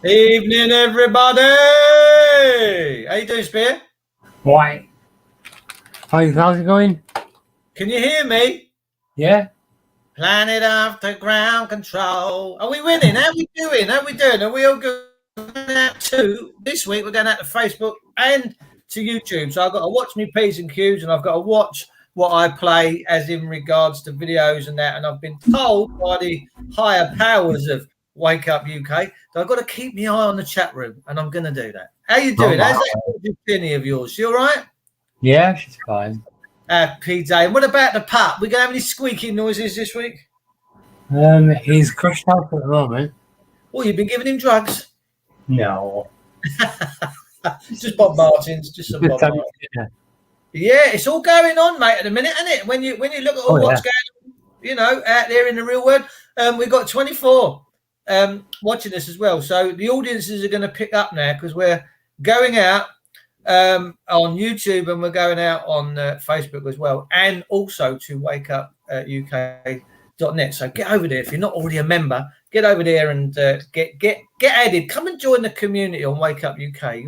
Evening, everybody. How you doing, Spear? Why? How's it going? Can you hear me? Yeah. Planet after ground control. Are we winning? How we doing? How we doing? Are we all going out to this week? We're going out to Facebook and to YouTube. So I've got to watch me P's and Q's, and I've got to watch what I play as in regards to videos and that. And I've been told by the higher powers of Wake Up UK that I've got to keep my eye on the chat room, and I'm going to do that. How you doing? How's that Jenny of yours? You all right? Yeah, she's fine. Happy day. And what about the pup? We going to have any squeaking noises this week? He's crushed out at the moment. Oh, you've been giving him drugs? No. Just Bob Martins. Just some Bob Martins. Yeah, it's all going on, mate, at the minute, isn't it? When you look at what's going on, out there in the real world, we've got 24 watching us as well. So the audiences are going to pick up now because we're going out on YouTube and we're going out on Facebook as well, and also to wakeupuk.net. So get over there if you're not already a member. Get over there and get added. Come and join the community on Wake Up UK.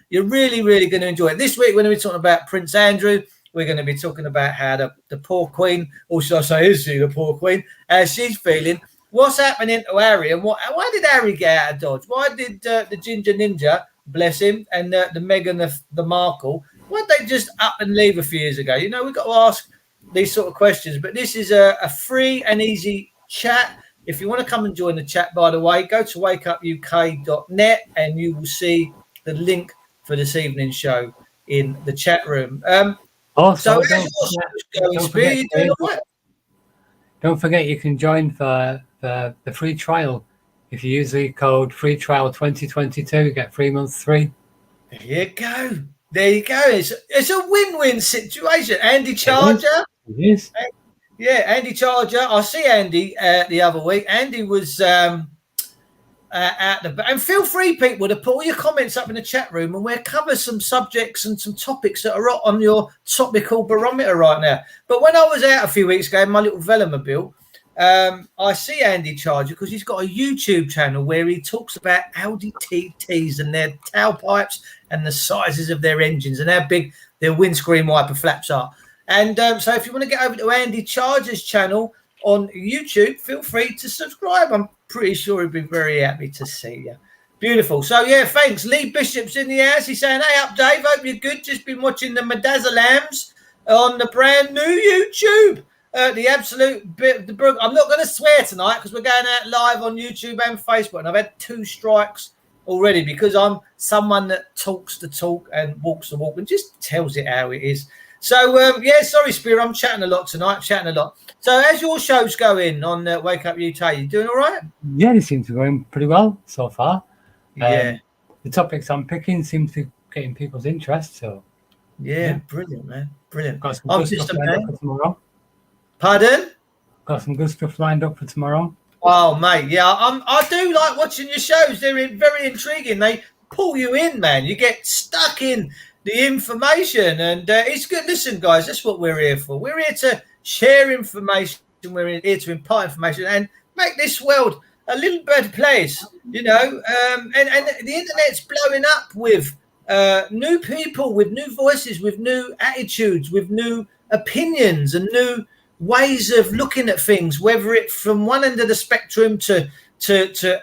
You're really, really going to enjoy it. This week we're going to be talking about Prince Andrew. We're going to be talking about how the poor Queen, or should I say, is she the poor Queen? How she's feeling. What's happening to Harry, and why did Harry get out of Dodge? Why did the Ginger Ninja, bless him, and the Meghan the Markle, why did they just up and leave a few years ago? We've got to ask these sort of questions. But this is a free and easy chat. If you want to come and join the chat, by the way, go to wakeupuk.net and you will see the link for this evening's show in the chat room. Don't forget you can join for the free trial. If you use the code free trial 2022, you get 3 months free. There you go. It's a win-win situation. Andy Charger. It is. Yeah, Andy Charger. I see Andy the other week. Andy was at the... And feel free, people, to put all your comments up in the chat room, and we'll cover some subjects and some topics that are on your topical barometer right now. But when I was out a few weeks ago in my little Velomobile, I see Andy Charger because he's got a YouTube channel where he talks about Audi TTs and their tailpipes and the sizes of their engines and how big their windscreen wiper flaps are. And so if you want to get over to Andy Charger's channel on YouTube, feel free to subscribe. I'm pretty sure he'd be very happy to see you. Beautiful. So, yeah, thanks. Lee Bishop's in the house. He's saying, hey, up, Dave. Hope you're good. Just been watching the Medazalams on the brand new YouTube. The absolute bit. I'm not going to swear tonight because we're going out live on YouTube and Facebook. And I've had 2 strikes already because I'm someone that talks the talk and walks the walk and just tells it how it is. So, sorry, Spear, I'm chatting a lot tonight, So, as your show's going on Wake Up UK, you doing all right? Yeah, they seem to be going pretty well so far. Yeah. The topics I'm picking seem to be getting people's interest, so... Yeah, brilliant, man. Brilliant. Got some good stuff lined up for tomorrow. Pardon? Got some good stuff lined up for tomorrow. Oh, mate, yeah, I do like watching your shows. They're very intriguing. They pull you in, man. You get stuck in the information, and it's good. Listen, guys, that's what we're here for. We're here to share information. We're here to impart information and make this world a little better place, and the internet's blowing up with new people, with new voices, with new attitudes, with new opinions and new ways of looking at things, whether it's from one end of the spectrum to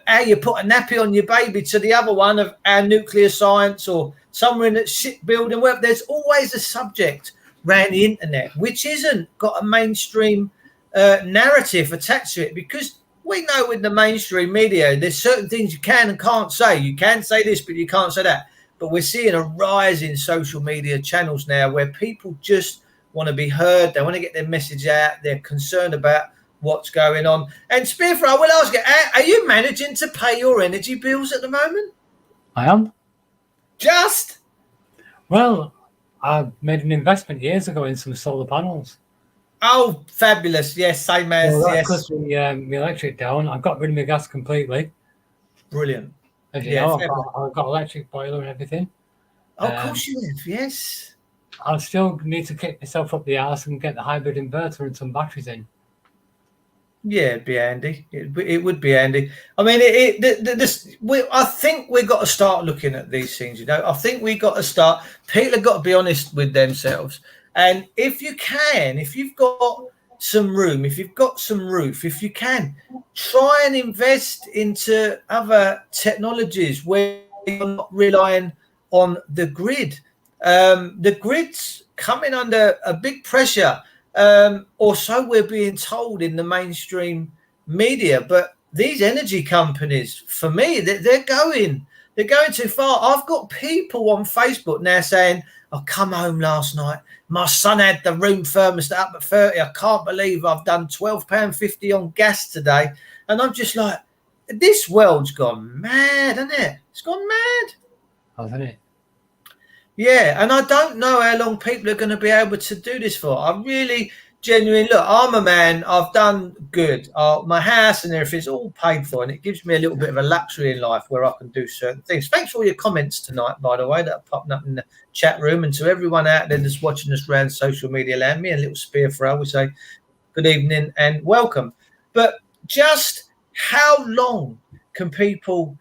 how you put a nappy on your baby to the other one of our nuclear science or somewhere in the shipbuilding. Well, there's always a subject around the internet which isn't got a mainstream narrative attached to it, because we know with the mainstream media there's certain things you can and can't say. You can say this, but you can't say that. But we're seeing a rise in social media channels now where people just want to be heard. They want to get their message out. They're concerned about what's going on. And Spearford, I will ask you, are you managing to pay your energy bills at the moment? I am. Just? Well, I made an investment years ago in some solar panels. Oh, fabulous. Yes, same as, well, yes. Cut the electric down. I got rid of my gas completely. Brilliant. As you know, I've got electric boiler and everything. Oh, of course you have, yes. I still need to kick myself up the arse and get the hybrid inverter and some batteries in. Yeah, it'd be handy. It would be handy. I mean, I think we've got to start looking at these things. I think we got to start. People have got to be honest with themselves. And if you can, if you've got some room, if you've got some roof, if you can, try and invest into other technologies where you're not relying on the grid. The grid's coming under a big pressure. Or so we're being told in the mainstream media. But these energy companies, for me, they're going too far. I've got people on Facebook now saying, I come home last night. My son had the room thermostat up at 30. I can't believe I've done £12.50 on gas today. And I'm just like, this world's gone mad, hasn't it? It's gone mad. Hasn't it? Yeah, and I don't know how long people are going to be able to do this for. I really genuinely, look, I'm a man, I've done good. My house and everything's all paid for, and it gives me a little bit of a luxury in life where I can do certain things. Thanks for all your comments tonight, by the way, that are popping up in the chat room. And to everyone out there that's watching us around social media land, me and little Spear for we say good evening and welcome. But just how long can people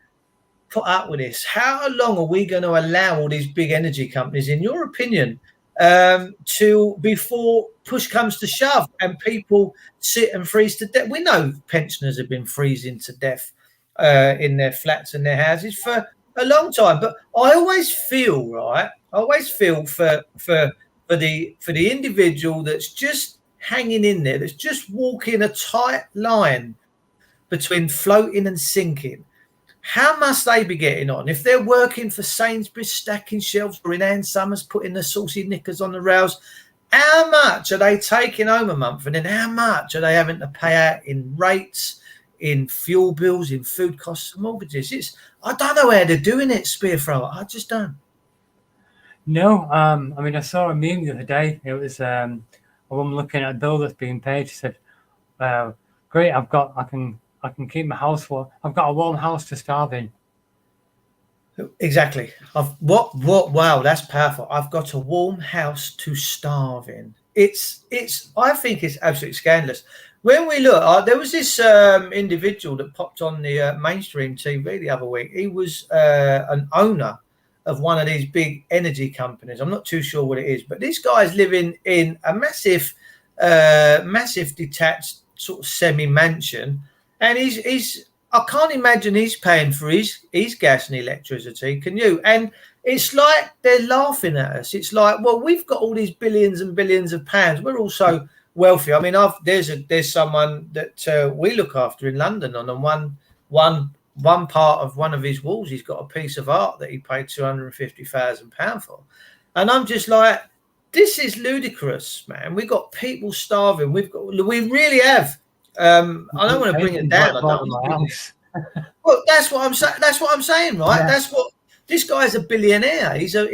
put up with this? How long are we going to allow all these big energy companies, in your opinion, to before push comes to shove and people sit and freeze to death? We know pensioners have been freezing to death in their flats and their houses for a long time. But I always feel for the individual that's just hanging in there, that's just walking a tight line between floating and sinking. How must they be getting on? If they're working for Sainsbury's, stacking shelves, or in Ann Summers, putting the saucy knickers on the rails, how much are they taking home a month? And then how much are they having to pay out in rates, in fuel bills, in food costs and mortgages? I don't know how they're doing it, Spearthrower. I just don't. No, I mean, I saw a meme the other day. It was a woman looking at a bill that's being paid. She said, great, I can keep my house warm. I've got a warm house to starve in. Exactly. Wow, that's powerful. I've got a warm house to starve in. I think it's absolutely scandalous. When we look, there was this individual that popped on the mainstream TV the other week. He was an owner of one of these big energy companies. I'm not too sure what it is, but this guy's living in a massive detached sort of semi-mansion. And I can't imagine he's paying for his gas and electricity. Can you? And it's like they're laughing at us. It's like, well, we've got all these billions and billions of pounds. We're also wealthy. I mean, there's someone that we look after in London, and on one part of one of his walls, he's got a piece of art that he paid £250,000 for. And I'm just like, this is ludicrous, man. We've got people starving. We really have. I don't want to bring it down. Well, that's what I'm saying. That's what I'm saying, right? Yeah. That's what this guy's a billionaire. He's a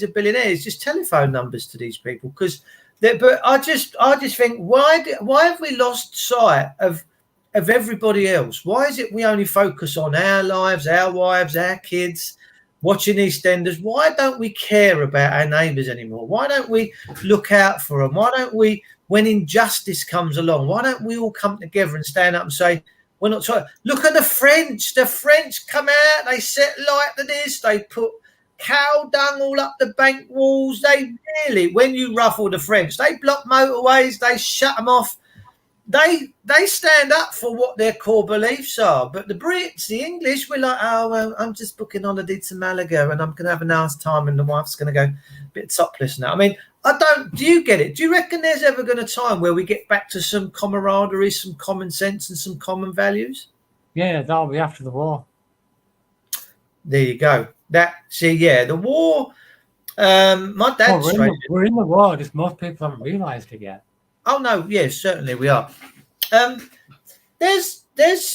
billionaire. He's just telephone numbers to these people because. But I just think why have we lost sight of everybody else? Why is it we only focus on our lives, our wives, our kids, watching EastEnders? Why don't we care about our neighbours anymore? Why don't we look out for them? Why don't we? When injustice comes along, why don't we all come together and stand up and say, we're not trying? Look at the French. The French come out, they set light to this, they put cow dung all up the bank walls. They really, when you ruffle the French, they block motorways, they shut them off. They stand up for what their core beliefs are. But the Brits, the English, we're like, oh, well, I'm just booking holiday to Malaga and I'm going to have a nice time and the wife's going to go a bit topless now. I mean, do you get it? Do you reckon there's ever going to be a time where we get back to some camaraderie, some common sense and some common values? Yeah, that'll be after the war. There you go. The war, my dad... We're in the war, just most people haven't realised it yet. Oh, no, yes, certainly we are. There's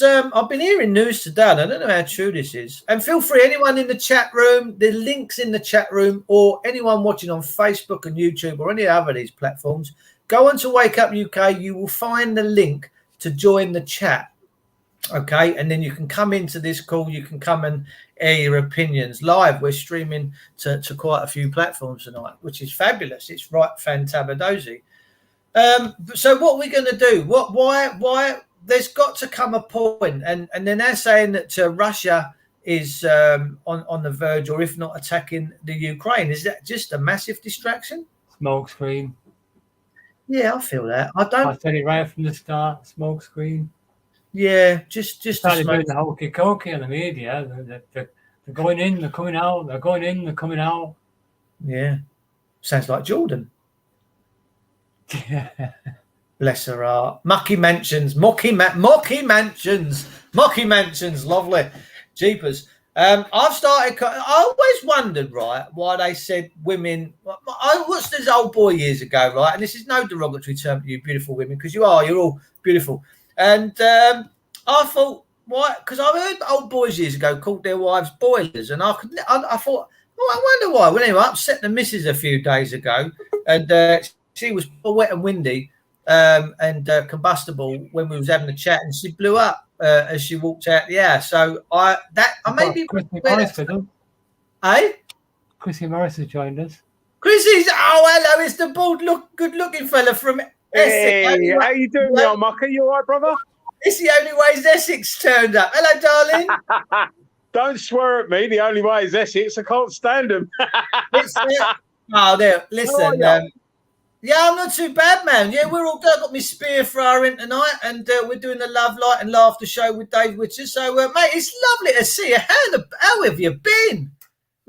I've been hearing news today, and I don't know how true this is. And feel free, anyone in the chat room, the links in the chat room, or anyone watching on Facebook and YouTube or any other of these platforms, go on to Wake Up UK. You will find the link to join the chat. Okay, and then you can come into this call. You can come and air your opinions live. We're streaming to quite a few platforms tonight, which is fabulous. It's right fantabadozy. So what are we going to do? Why? There's got to come a point, and then they're saying that Russia is on the verge, or if not attacking the Ukraine. Is that just a massive distraction? Smoke screen. Yeah, I feel that. I said it right from the start. Smoke screen. Yeah, just started doing the hokey cokey on the media. They're going in, they're coming out. They're going in, they're coming out. Yeah, sounds like Jordan. Bless her heart. Mocky Mansions, lovely. Jeepers. I've started. I always wondered, right, why they said women. I watched this old boy years ago, right, and this is no derogatory term to you, beautiful women, because you're all beautiful. And I thought, why? Because I heard old boys years ago called their wives boilers, and I thought, well, I wonder why. Well, anyway, I upset the missus a few days ago, and she was wet and windy and combustible when we was having a chat, and she blew up as she walked out the house. So I maybe Chrissy Morris has joined us. Chrissy's hello, it's the bald good looking fella from Essex. Hey, how you doing, young mucker? You all right, brother? It's the only way Essex turned up. Hello, darling. Don't swear at me. The only way is Essex. I can't stand them. Oh, there. Listen. Yeah, I'm not too bad, man. Yeah, we're all good. Got my spear thrower in tonight, and we're doing the Love, Light and Laughter show with Dave Witcher. So, mate, it's lovely to see you. How have you been?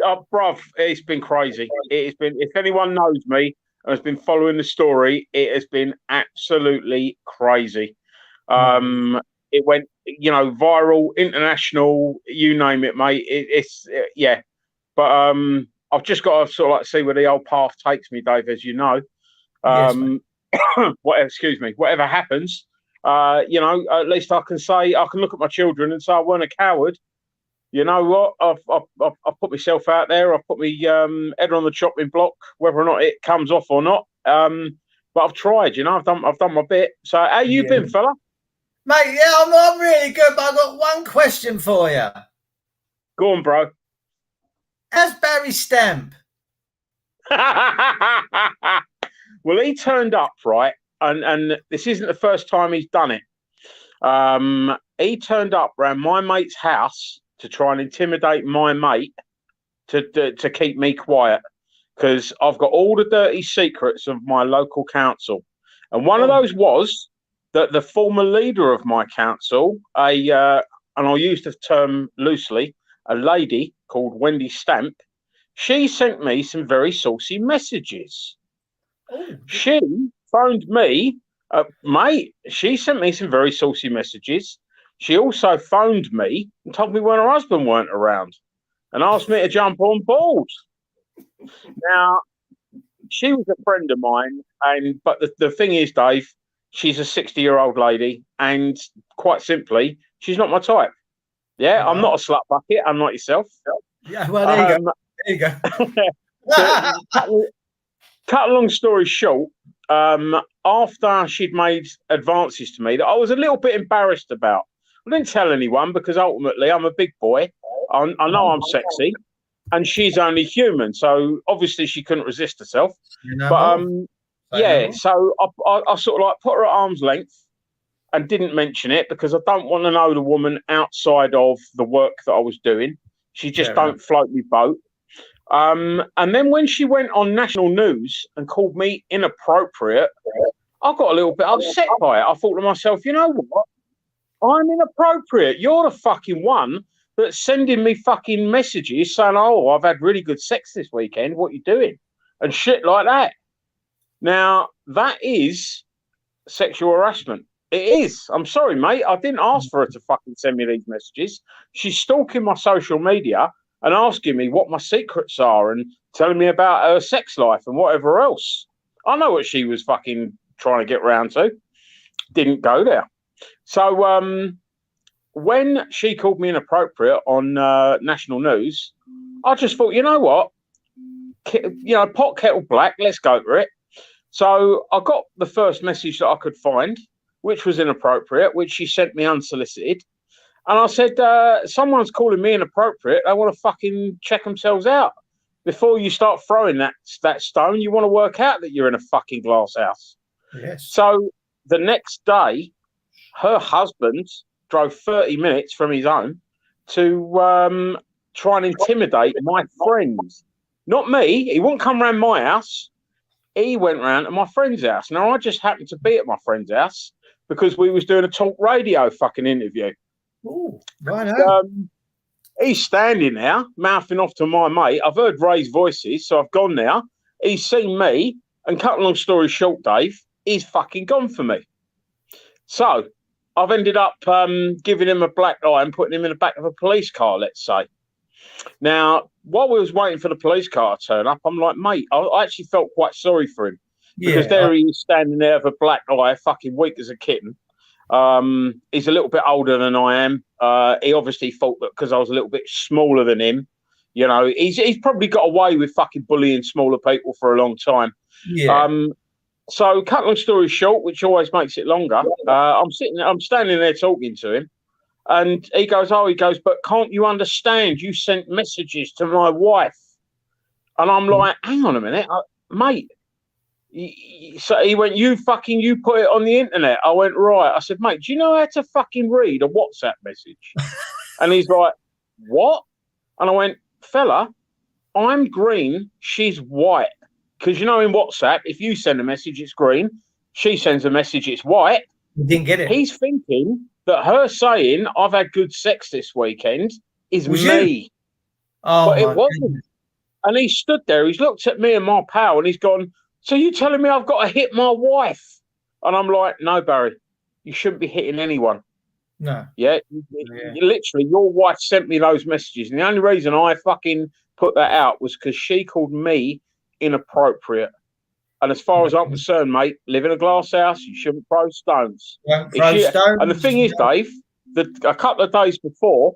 Oh, bruv, it's been crazy. It has been. If anyone knows me and has been following the story, it has been absolutely crazy. It went, viral, international, you name it, mate. Yeah. But I've just got to sort of see where the old path takes me, Dave, as you know. Whatever happens, at least I can say, I can look at my children and say I weren't a coward. You know what? I've put myself out there. I've put my head on the chopping block, whether or not it comes off or not. But I've tried. I've done my bit. So how you been, fella? Mate, yeah, I'm really good. But I've got one question for you. Go on, bro. How's Barry Stamp? Well, he turned up, right? And this isn't the first time he's done it. He turned up around my mate's house to try and intimidate my mate to keep me quiet, because I've got all the dirty secrets of my local council. And one of those was that the former leader of my council, and I'll use the term loosely, a lady called Wendy Stamp, she sent me some very saucy messages. She phoned me, mate. She sent me some very saucy messages. She also phoned me and told me when her husband weren't around and asked me to jump on board. Now, she was a friend of mine, but the thing is, Dave, she's a 60-year-old lady, and quite simply, she's not my type. Yeah, I'm not a slut bucket. I'm not yourself. Yeah, well, there you go. Cut a long story short, after she'd made advances to me that I was a little bit embarrassed about. I didn't tell anyone because ultimately I'm a big boy. I know I'm sexy, and she's only human, so obviously she couldn't resist herself. So I sort of like put her at arm's length and didn't mention it because I don't want to know the woman outside of the work that I was doing. She just don't float me boat. And then when she went on national news and called me inappropriate, I got a little bit upset by it. I thought to myself, you know what? I'm inappropriate. You're the fucking one that's sending me fucking messages saying, oh, I've had really good sex this weekend. What you doing? And shit like that. Now, that is sexual harassment. It is. I'm sorry, mate. I didn't ask for her to fucking send me these messages. She's stalking my social media and asking me what my secrets are and telling me about her sex life and whatever else. I know what she was fucking trying to get round to. Didn't go there. So when she called me inappropriate on national news, I just thought, you know what? Pot kettle black, let's go for it. So I got the first message that I could find, which was inappropriate, which she sent me unsolicited. And I said, someone's calling me inappropriate. They want to fucking check themselves out. Before you start throwing that stone, you want to work out that you're in a fucking glass house. Yes. So the next day, her husband drove 30 minutes from his home to try and intimidate my friends. Not me. He wouldn't come round my house. He went round to my friend's house. Now, I just happened to be at my friend's house because we was doing a talk radio fucking interview. Oh, right on. He's standing there, mouthing off to my mate. I've heard Ray's voices, so I've gone there. He's seen me, and cut a long story short, Dave, he's fucking gone for me. So I've ended up giving him a black eye and putting him in the back of a police car, let's say. Now, while we was waiting for the police car to turn up, I'm like, mate, I actually felt quite sorry for him. Because there he is standing there with a black eye, fucking weak as a kitten. He's a little bit older than I am. He obviously thought that because I was a little bit smaller than him, you know, he's probably got away with fucking bullying smaller people for a long time. Yeah. So cut long story short, which always makes it longer. I'm standing there talking to him, and he goes, but can't you understand? You sent messages to my wife, and I'm like, hang on a minute, mate. So he went, you put it on the internet. I went, right. I said, mate, do you know how to fucking read a WhatsApp message? And he's like, what? And I went, fella, I'm green, she's white. Because, you know, in WhatsApp, if you send a message, it's green. She sends a message, it's white. You didn't get it. He's thinking that her saying, I've had good sex this weekend, is Was me. you? Oh, but it wasn't. Goodness. And he stood there, he's looked at me and my pal, and he's gone, so you telling me I've got to hit my wife? And I'm like, no, Barry, you shouldn't be hitting anyone. No. Yeah? Literally, your wife sent me those messages. And the only reason I fucking put that out was because she called me inappropriate. And as far as I'm concerned, mate, live in a glass house, you shouldn't throw stones. Don't throw stones. And the thing is, Dave, a couple of days before,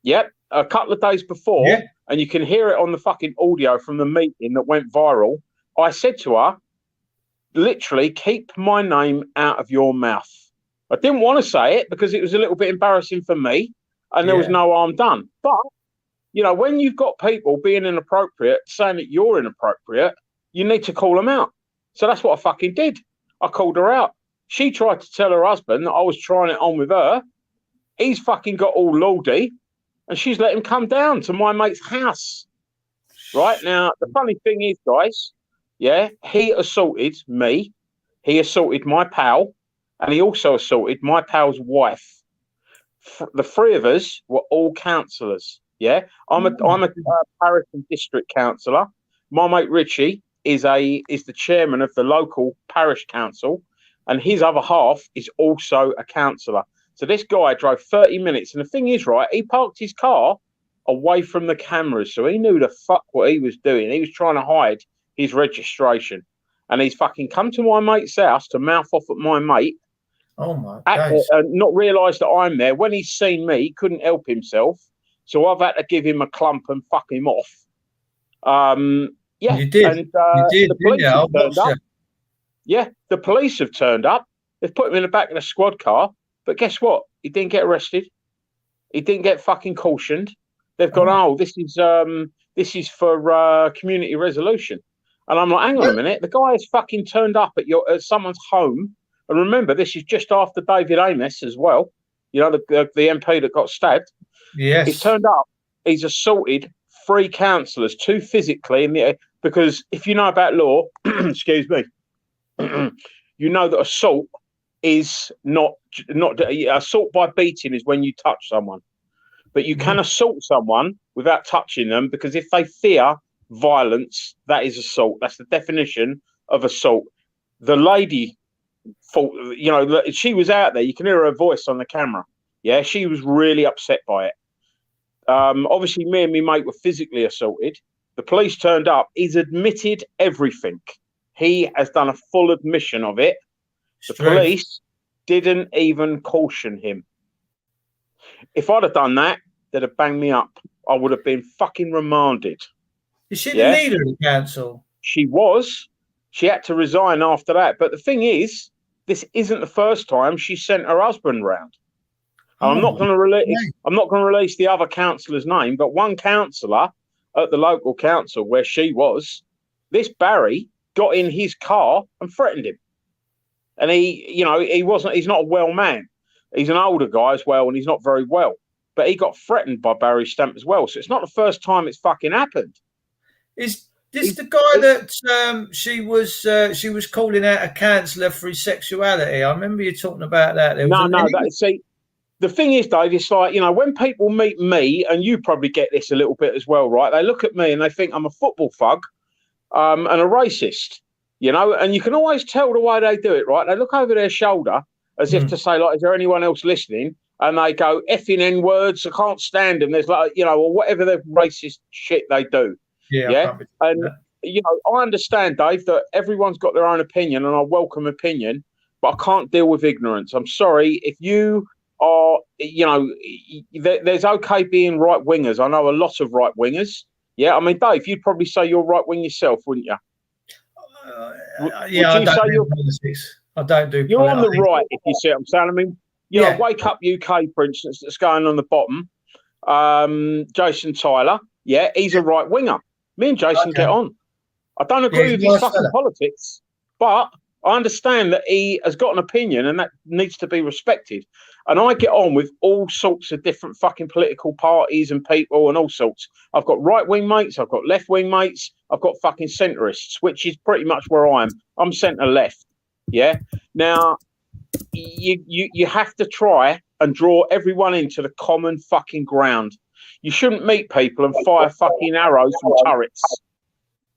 and you can hear it on the fucking audio from the meeting that went viral, I said to her, literally, keep my name out of your mouth. I didn't want to say it because it was a little bit embarrassing for me, and there was no harm done. But, you know, when you've got people being inappropriate, saying that you're inappropriate, you need to call them out. So that's what I fucking did. I called her out. She tried to tell her husband that I was trying it on with her. He's fucking got all lordy, and she's let him come down to my mate's house. Right? Now, the funny thing is, guys, he assaulted me. He assaulted my pal, and he also assaulted my pal's wife. The three of us were all councillors. Yeah, I'm a parish and district councillor. My mate Richie is the chairman of the local parish council, and his other half is also a councillor. So this guy drove 30 minutes, and the thing is, right, he parked his car away from the cameras, so he knew the fuck what he was doing. He was trying to hide his registration, and he's fucking come to my mate's house to mouth off at my mate. Oh my God! Not realise that I'm there. When he's seen me, he couldn't help himself, so I've had to give him a clump and fuck him off. You did. And, you did. The police have turned up. Yeah, the police have turned up. They've put him in the back of the squad car, but guess what? He didn't get arrested. He didn't get fucking cautioned. They've gone, this is for community resolution. And I'm like, hang on a minute. The guy has fucking turned up at someone's home. And remember, this is just after David Amos as well. You know, the MP that got stabbed. Yes. He's turned up. He's assaulted 3 councillors, 2 physically. Because if you know about law, excuse me, you know that assault is not assault by beating is when you touch someone. But you can assault someone without touching them, because if they fear violence, that is assault. That's the definition of assault. The lady thought, you know, she was out there. You can hear her voice on the camera. Yeah, she was really upset by it. Obviously, me and my mate were physically assaulted. The police turned up. He's admitted everything. He has done a full admission of it. The police didn't even caution him. If I'd have done that, they'd have banged me up. I would have been fucking remanded. Is she the leader of the council? She was. She had to resign after that. But the thing is, this isn't the first time she sent her husband round. I'm not going to release the other councillor's name, but one councillor at the local council where she was, this Barry got in his car and threatened him. and he's not a well man. He's an older guy as well, and he's not very well. But he got threatened by Barry Stamp as well. So it's not the first time it's fucking happened. Is this the guy that she was calling out a counsellor for his sexuality? I remember you talking about that. See, the thing is, Dave, it's like, when people meet me, and you probably get this a little bit as well, right? They look at me and they think I'm a football thug and a racist, and you can always tell the way they do it, right? They look over their shoulder as if to say, like, is there anyone else listening? And they go, effing N-words, I can't stand them. There's like, or whatever the racist shit they do. Yeah. And, I understand, Dave, that everyone's got their own opinion, and I welcome opinion, but I can't deal with ignorance. I'm sorry. If you are, there's okay being right wingers. I know a lot of right wingers. Yeah. I mean, Dave, you'd probably say you're right wing yourself, wouldn't you? Yeah. I don't do. You're on the right, if you see what I'm saying. I mean, Wake Up UK, for instance, that's going on the bottom. Jason Tyler, he's a right winger. Me and Jason get on. I don't agree with his fucking politics, but I understand that he has got an opinion, and that needs to be respected. And I get on with all sorts of different fucking political parties and people and all sorts. I've got right wing mates, I've got left wing mates, I've got fucking centrists, which is pretty much where I am. I'm centre left. Yeah. Now, you have to try and draw everyone into the common fucking ground. You shouldn't meet people and fire fucking arrows from turrets.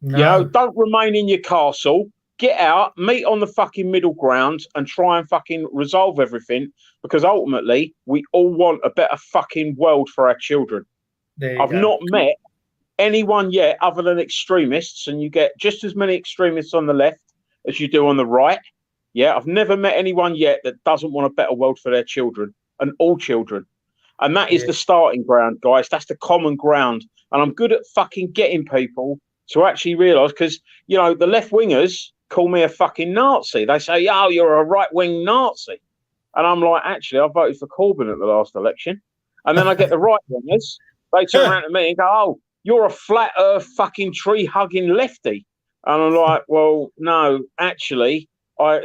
No. Don't remain in your castle. Get out, meet on the fucking middle ground, and try and fucking resolve everything, because ultimately we all want a better fucking world for our children. I've not met anyone yet other than extremists, and you get just as many extremists on the left as you do on the right. Yeah, I've never met anyone yet that doesn't want a better world for their children, and all children. And that is the starting ground, guys. That's the common ground. And I'm good at fucking getting people to actually realise, because, the left wingers call me a fucking Nazi. They say, oh, you're a right-wing Nazi. And I'm like, actually, I voted for Corbyn at the last election. And then I get the right-wingers. They turn around to me and go, oh, you're a flat earth fucking tree-hugging lefty. And I'm like, well, no, actually, I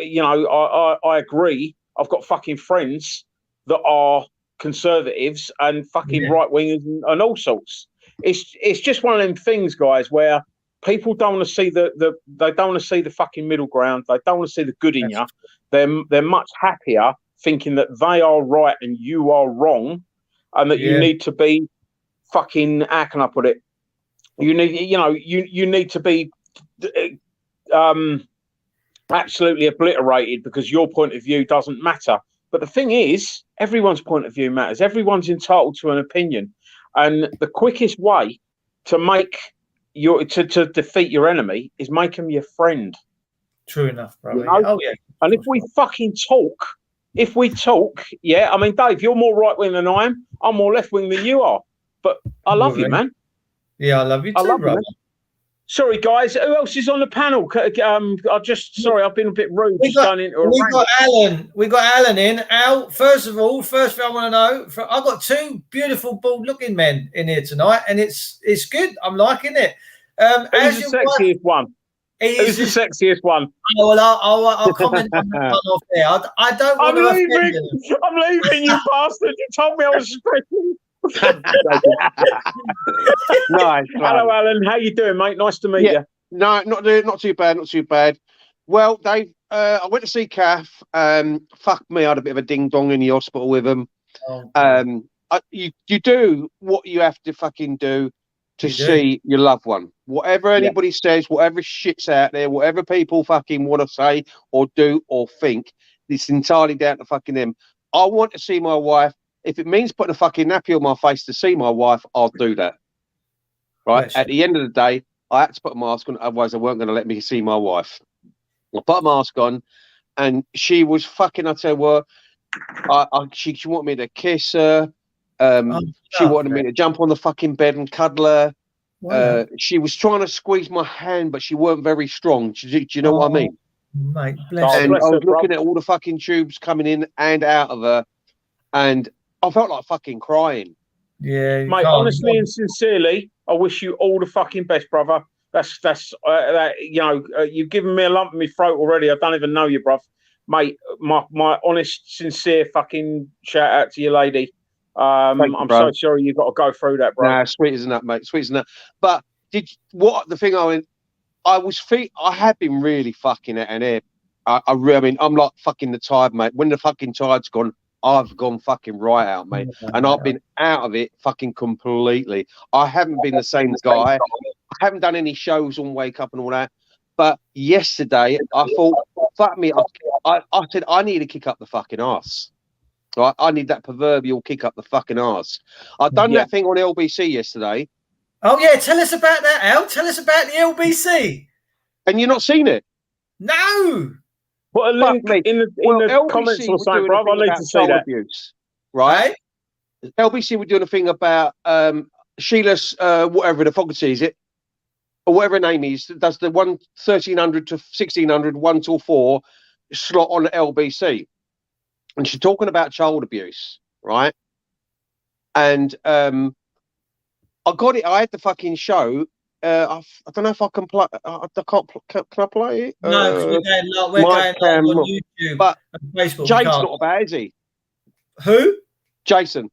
agree. I've got fucking friends that are conservatives and fucking right-wingers and all sorts. It's just one of them things, guys, where people don't want to see they don't want to see the fucking middle ground. They don't want to see the good in you. They're much happier thinking that they are right and you are wrong, and that you need to be fucking, how can I put it? You need to be absolutely obliterated because your point of view doesn't matter. But the thing is, everyone's point of view matters. Everyone's entitled to an opinion, and the quickest way to make to defeat your enemy is make them your friend. True enough, bro. Oh yeah. And if we talk, I mean, Dave, you're more right wing than I am. I'm more left wing than you are. But I love you, man. Yeah, I love you too, brother. Sorry, guys. Who else is on the panel? Sorry, I've been a bit rude. We got Alan. We got Alan in. Al, first thing I want to know, I've got two beautiful, bald-looking men in here tonight, and it's good. I'm liking it. Who's the sexiest one? Who's the sexiest one? Oh, well, I'll comment on that one off there. I don't want to offend you. I'm leaving, you bastard. You told me I was stretching. Nice. Hello, Alan. How you doing, mate? Nice to meet you. No, not too bad. Well, Dave, I went to see Kath. Fuck me, I had a bit of a ding dong in the hospital with him. You do what you have to fucking do to see your loved one. Whatever anybody says, whatever shit's out there, whatever people fucking want to say or do or think, it's entirely down to fucking them. I want to see my wife. If it means putting a fucking nappy on my face to see my wife, I'll do that. Right? Yes. At the end of the day, I had to put a mask on, otherwise they weren't going to let me see my wife. I put a mask on, and she was fucking, I tell you what, she wanted me to kiss her. She wanted me to jump on the fucking bed and cuddle her. Wow. She was trying to squeeze my hand, but she weren't very strong. Do you know what I mean? Mate, bless and I was looking at all the fucking tubes coming in and out of her, and I felt like fucking crying. Yeah, mate. Honestly and sincerely, I wish you all the fucking best, brother. That's you've given me a lump in my throat already. I don't even know you, bruv. mate, my honest, sincere fucking shout out to you, lady. I'm bro. so sorry you got to go through that, bro. Nah, sweet as that, mate. Sweet as that. But I have been really fucking at an air. I mean, I'm like fucking the tide, mate. When the fucking tide's gone, I've gone fucking right out, mate. And I've been out of it fucking completely. I haven't been the same guy. I haven't done any shows on Wake Up and all that. But yesterday, I thought, fuck me. I said, I need to kick up the fucking arse. Right? I need that proverbial kick up the fucking arse. I've done that thing on LBC yesterday. Oh, yeah. Tell us about that, Al. Tell us about the LBC. And you've not seen it? No. Put a link in the comments or something, bro. I need to see that. Abuse, right? Hey? LBC were doing a thing about Sheila's, whatever the Fogarty is it, or whatever her name is, does the 1300 to 1600, 1 till 4 slot on LBC. And she's talking about child abuse, right? And I got it. I had the fucking show. I don't know if I can play. I can't. Can I play it? No, because we're going on YouTube, but and Facebook. Jason's not bad, is he? Who? Jason.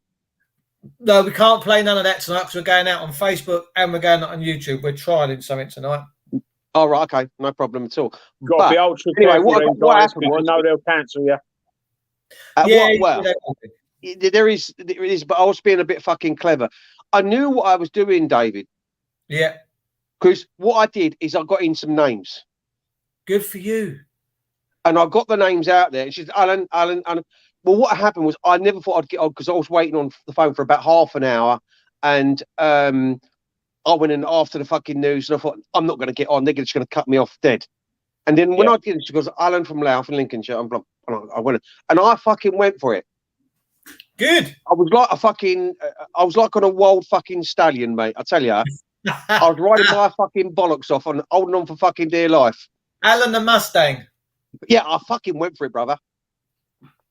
No, we can't play none of that tonight because we're going out on Facebook and we're going out on YouTube. We're trialing something tonight. Oh, right, okay, no problem at all. Got to be ultra careful, what happened was, I know they'll cancel you. There is, but I was being a bit fucking clever. I knew what I was doing, David. Yeah. Because what I did is I got in some names. Good for you. And I got the names out there. She's Alan. Well, what happened was I never thought I'd get on because I was waiting on the phone for about half an hour. And I went in after the fucking news and I thought, I'm not going to get on. They're just going to cut me off dead. And then when I did, she goes, Alan from Louth in Lincolnshire. And I went, and I fucking went for it. Good. I was like on a wild fucking stallion, mate. I tell you. I was riding my fucking bollocks off and holding on for fucking dear life. Alan the Mustang. Yeah, I fucking went for it, brother.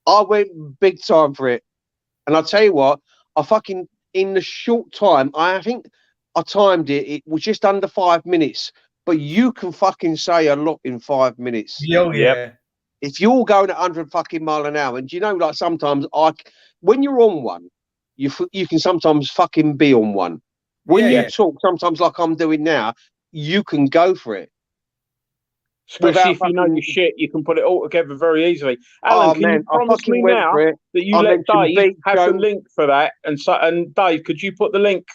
I went big time for it. And I'll tell you what, I fucking, in the short time, I think I timed it, it was just under 5 minutes. But you can fucking say a lot in 5 minutes. Oh, yeah. If you're going at 100 fucking mile an hour, and do you know, like sometimes when you're on one, you can sometimes fucking be on one. When you talk, sometimes like I'm doing now, you can go for it. Especially if you know your shit, you can put it all together very easily. Alan, can you promise me now that you let Dave have the link for that? And Dave, could you put the link?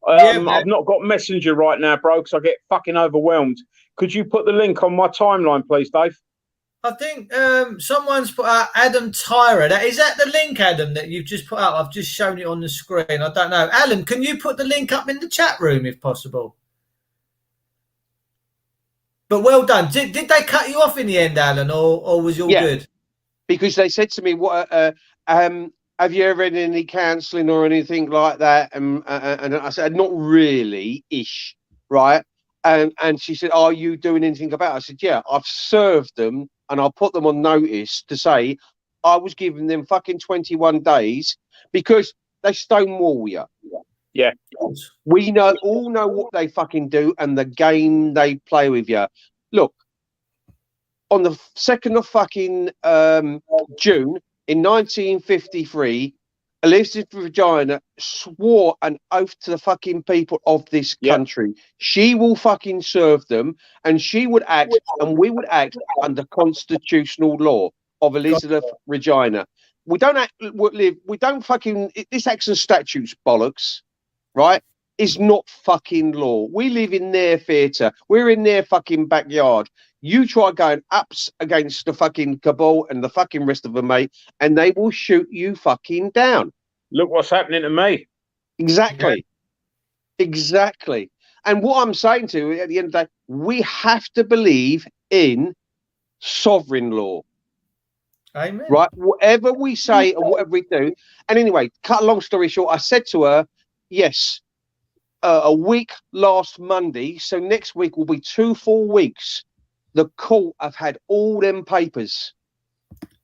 I've not got Messenger right now, bro, because I get fucking overwhelmed. Could you put the link on my timeline, please, Dave? I think someone's put out Adam Tyra. Is that the link, Adam, that you've just put out? I've just shown it on the screen. I don't know. Alan, can you put the link up in the chat room if possible? But well done. Did they cut you off in the end, Alan, or was it all good? Because they said to me, "What have you ever had any counselling or anything like that?" And I said, "Not really, ish, right?" And she said, "Are you doing anything about it?" I said, "Yeah, I've served them and I'll put them on notice to say I was giving them fucking 21 days because they stonewall you." Yeah. We all know what they fucking do and the game they play with you. Look, on the 2nd of fucking June in 1953, Elizabeth Regina swore an oath to the fucking people of this country. She will fucking serve them and she would act and we would act under constitutional law of Elizabeth Regina. We don't this acts and statutes bollocks, right? Is not fucking law. We live in their theatre. We're in their fucking backyard. You try going up against the fucking cabal and the fucking rest of them, mate, and they will shoot you fucking down. Look what's happening to me. Exactly. Yeah. Exactly. And what I'm saying to you at the end of the day, we have to believe in sovereign law. Amen. Right? Whatever we say and whatever we do. And anyway, cut a long story short, I said to her, yes, a week last Monday, so next week will be 2 full weeks. The court have had all them papers.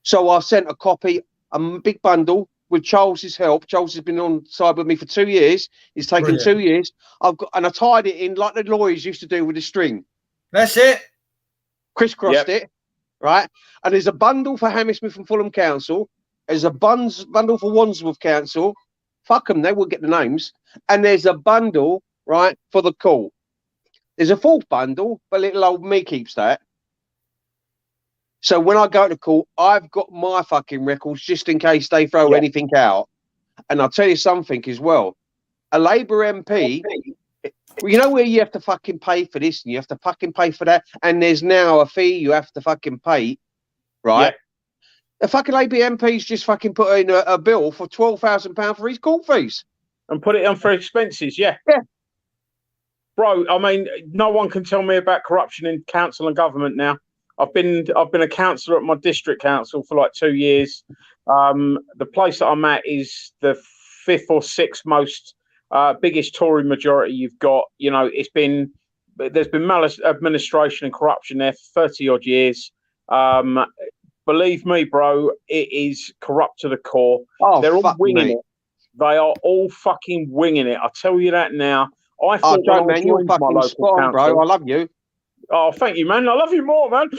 So I sent a copy, a big bundle with Charles's help. Charles has been on side with me for 2 years. It's taken 2 years. I tied it in like the lawyers used to do with a string. That's it. Crisscrossed it. right? And there's a bundle for Hammersmith and Fulham Council. There's a bundle for Wandsworth Council. Fuck them, they will get the names. And there's a bundle, right, for the court. There's a fourth bundle, but little old me keeps that. So when I go to court, I've got my fucking records just in case they throw anything out. And I'll tell you something as well. A Labour MP, you know where you have to fucking pay for this and you have to fucking pay for that, and there's now a fee you have to fucking pay, right? Yeah. The fucking Labour MP's just fucking put in a bill for £12,000 for his court fees. And put it on for expenses, Yeah. Bro, I mean, no one can tell me about corruption in council and government now. I've been a councillor at my district council for like 2 years. The place that I'm at is the 5th or 6th most biggest Tory majority you've got. You know, there's been maladministration and corruption there for 30 odd years. Believe me, bro, it is corrupt to the core. Oh, they're all winging it. They are all fucking winging it. I'll tell you that now. I thought, man, you're fucking spot on, bro. I love you. Oh, thank you, man. I love you more, man.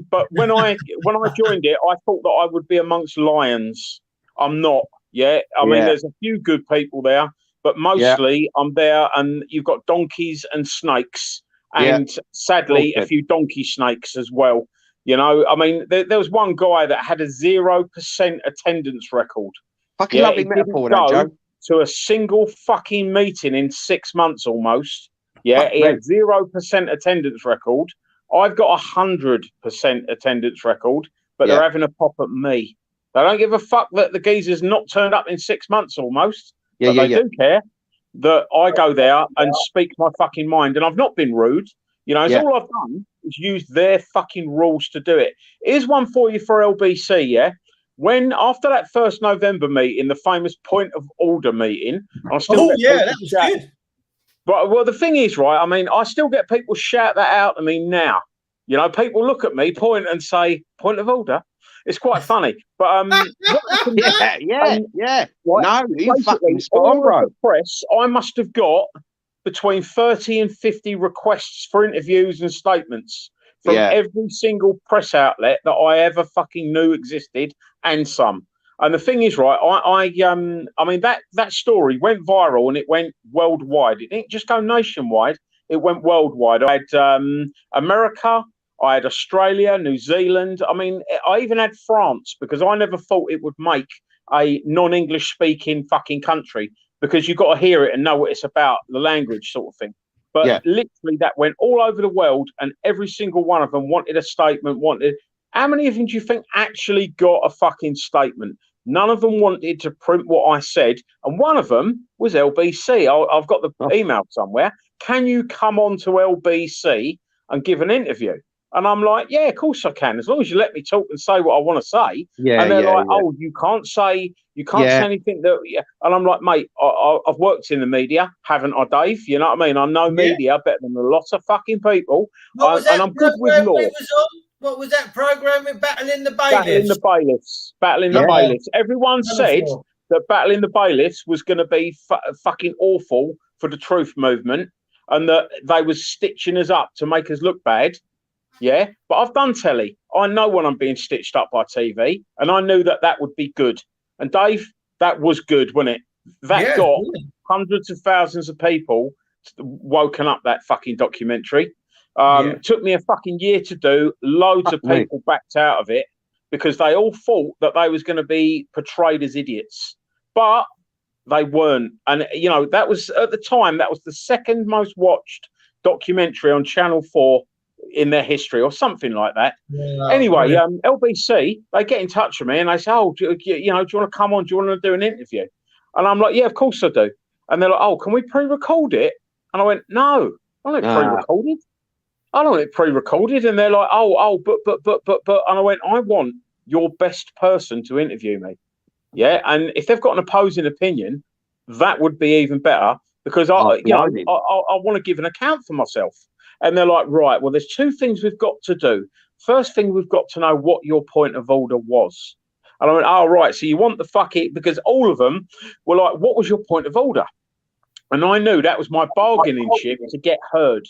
But when I joined it, I thought that I would be amongst lions. I'm not. Yeah, I mean, there's a few good people there, but mostly I'm there, and you've got donkeys and snakes, and sadly, a few donkey snakes as well. You know, I mean, there was one guy that had a 0% attendance record. Fucking lovely metaphor, that, Joe. To a single fucking meeting in 6 months almost. Yeah, he had 0% attendance record. I've got 100% attendance record, but they're having a pop at me. They don't give a fuck that the geezer's not turned up in 6 months almost. But they do care that I go there and speak my fucking mind. And I've not been rude. You know, it's all I've done is use their fucking rules to do it. Here's one for you for LBC, yeah? When, after that 1st November meeting, the famous point of order meeting, I still that was good. But, well, the thing is, right, I mean, I still get people shout that out to me now. You know, people look at me, point and say, point of order. It's quite funny. But, No, you fucking spot on, bro. The press, I must have got between 30 and 50 requests for interviews and statements from every single press outlet that I ever fucking knew existed, and some. And the thing is, right, I mean, that story went viral and it went worldwide. It didn't just go nationwide; it went worldwide. I had America, I had Australia, New Zealand. I mean, I even had France, because I never thought it would make a non-English speaking fucking country, because you've got to hear it and know what it's about, the language sort of thing. But literally, that went all over the world, and every single one of them wanted a statement. How many of them do you think actually got a fucking statement? None of them wanted to print what I said. And one of them was LBC. I've got the email somewhere. Can you come on to LBC and give an interview? And I'm like, yeah, of course I can, as long as you let me talk and say what I want to say. And they're like, oh, you can't say anything that. And I'm like, mate, I've worked in the media, haven't I, Dave? You know what I mean? I know media better than a lot of fucking people. And I'm good with law. What was that program with Battling the Bailiffs? Battling the Bailiffs. Everyone said that Battling the Bailiffs was going to be fucking awful for the truth movement, and that they was stitching us up to make us look bad. Yeah, but I've done telly. I know when I'm being stitched up by TV, and I knew that would be good. And Dave, that was good, wasn't it? That got hundreds of thousands of people woken up that fucking documentary. Took me a fucking year to do. Loads of people backed out of it because they all thought that they was going to be portrayed as idiots, but they weren't. And you know, that was at the time, that was the second most watched documentary on Channel 4 in their history, or something like that. Anyway, LBC, they get in touch with me and they say, oh, do you want to come on? Do you want to do an interview? And I'm like, yeah, of course I do. And they're like, oh, can we pre-record it? And I went, no, I don't pre-recorded. I don't want it pre-recorded. And they're like, but. And I went, I want your best person to interview me. Yeah. And if they've got an opposing opinion, that would be even better, because I want to give an account for myself. And they're like, right, well, there's two things we've got to do. First thing, we've got to know what your point of order was. And I went, oh, right, so you want the fuck it, because all of them were like, what was your point of order? And I knew that was my bargaining chip to get heard.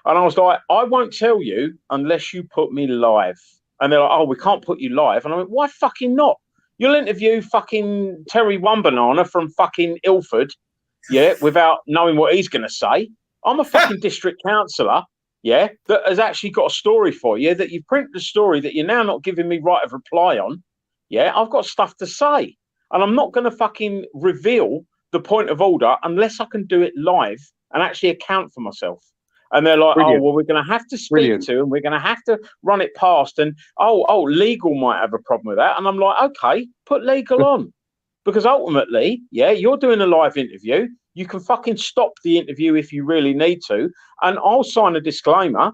And I was like, I won't tell you unless you put me live. And they're like, oh, we can't put you live. And I went, why fucking not? You'll interview fucking Terry One Banana from fucking Ilford, yeah, without knowing what he's going to say. I'm a fucking district councillor, yeah, that has actually got a story for you, that you've printed a story that you're now not giving me right of reply on. Yeah, I've got stuff to say. And I'm not going to fucking reveal the point of order unless I can do it live and actually account for myself. And they're like, Brilliant. oh, well, we're going to have to speak to, and we're going to have to run it past. And, legal might have a problem with that. And I'm like, okay, put legal on. Because ultimately, yeah, you're doing a live interview. You can fucking stop the interview if you really need to. And I'll sign a disclaimer,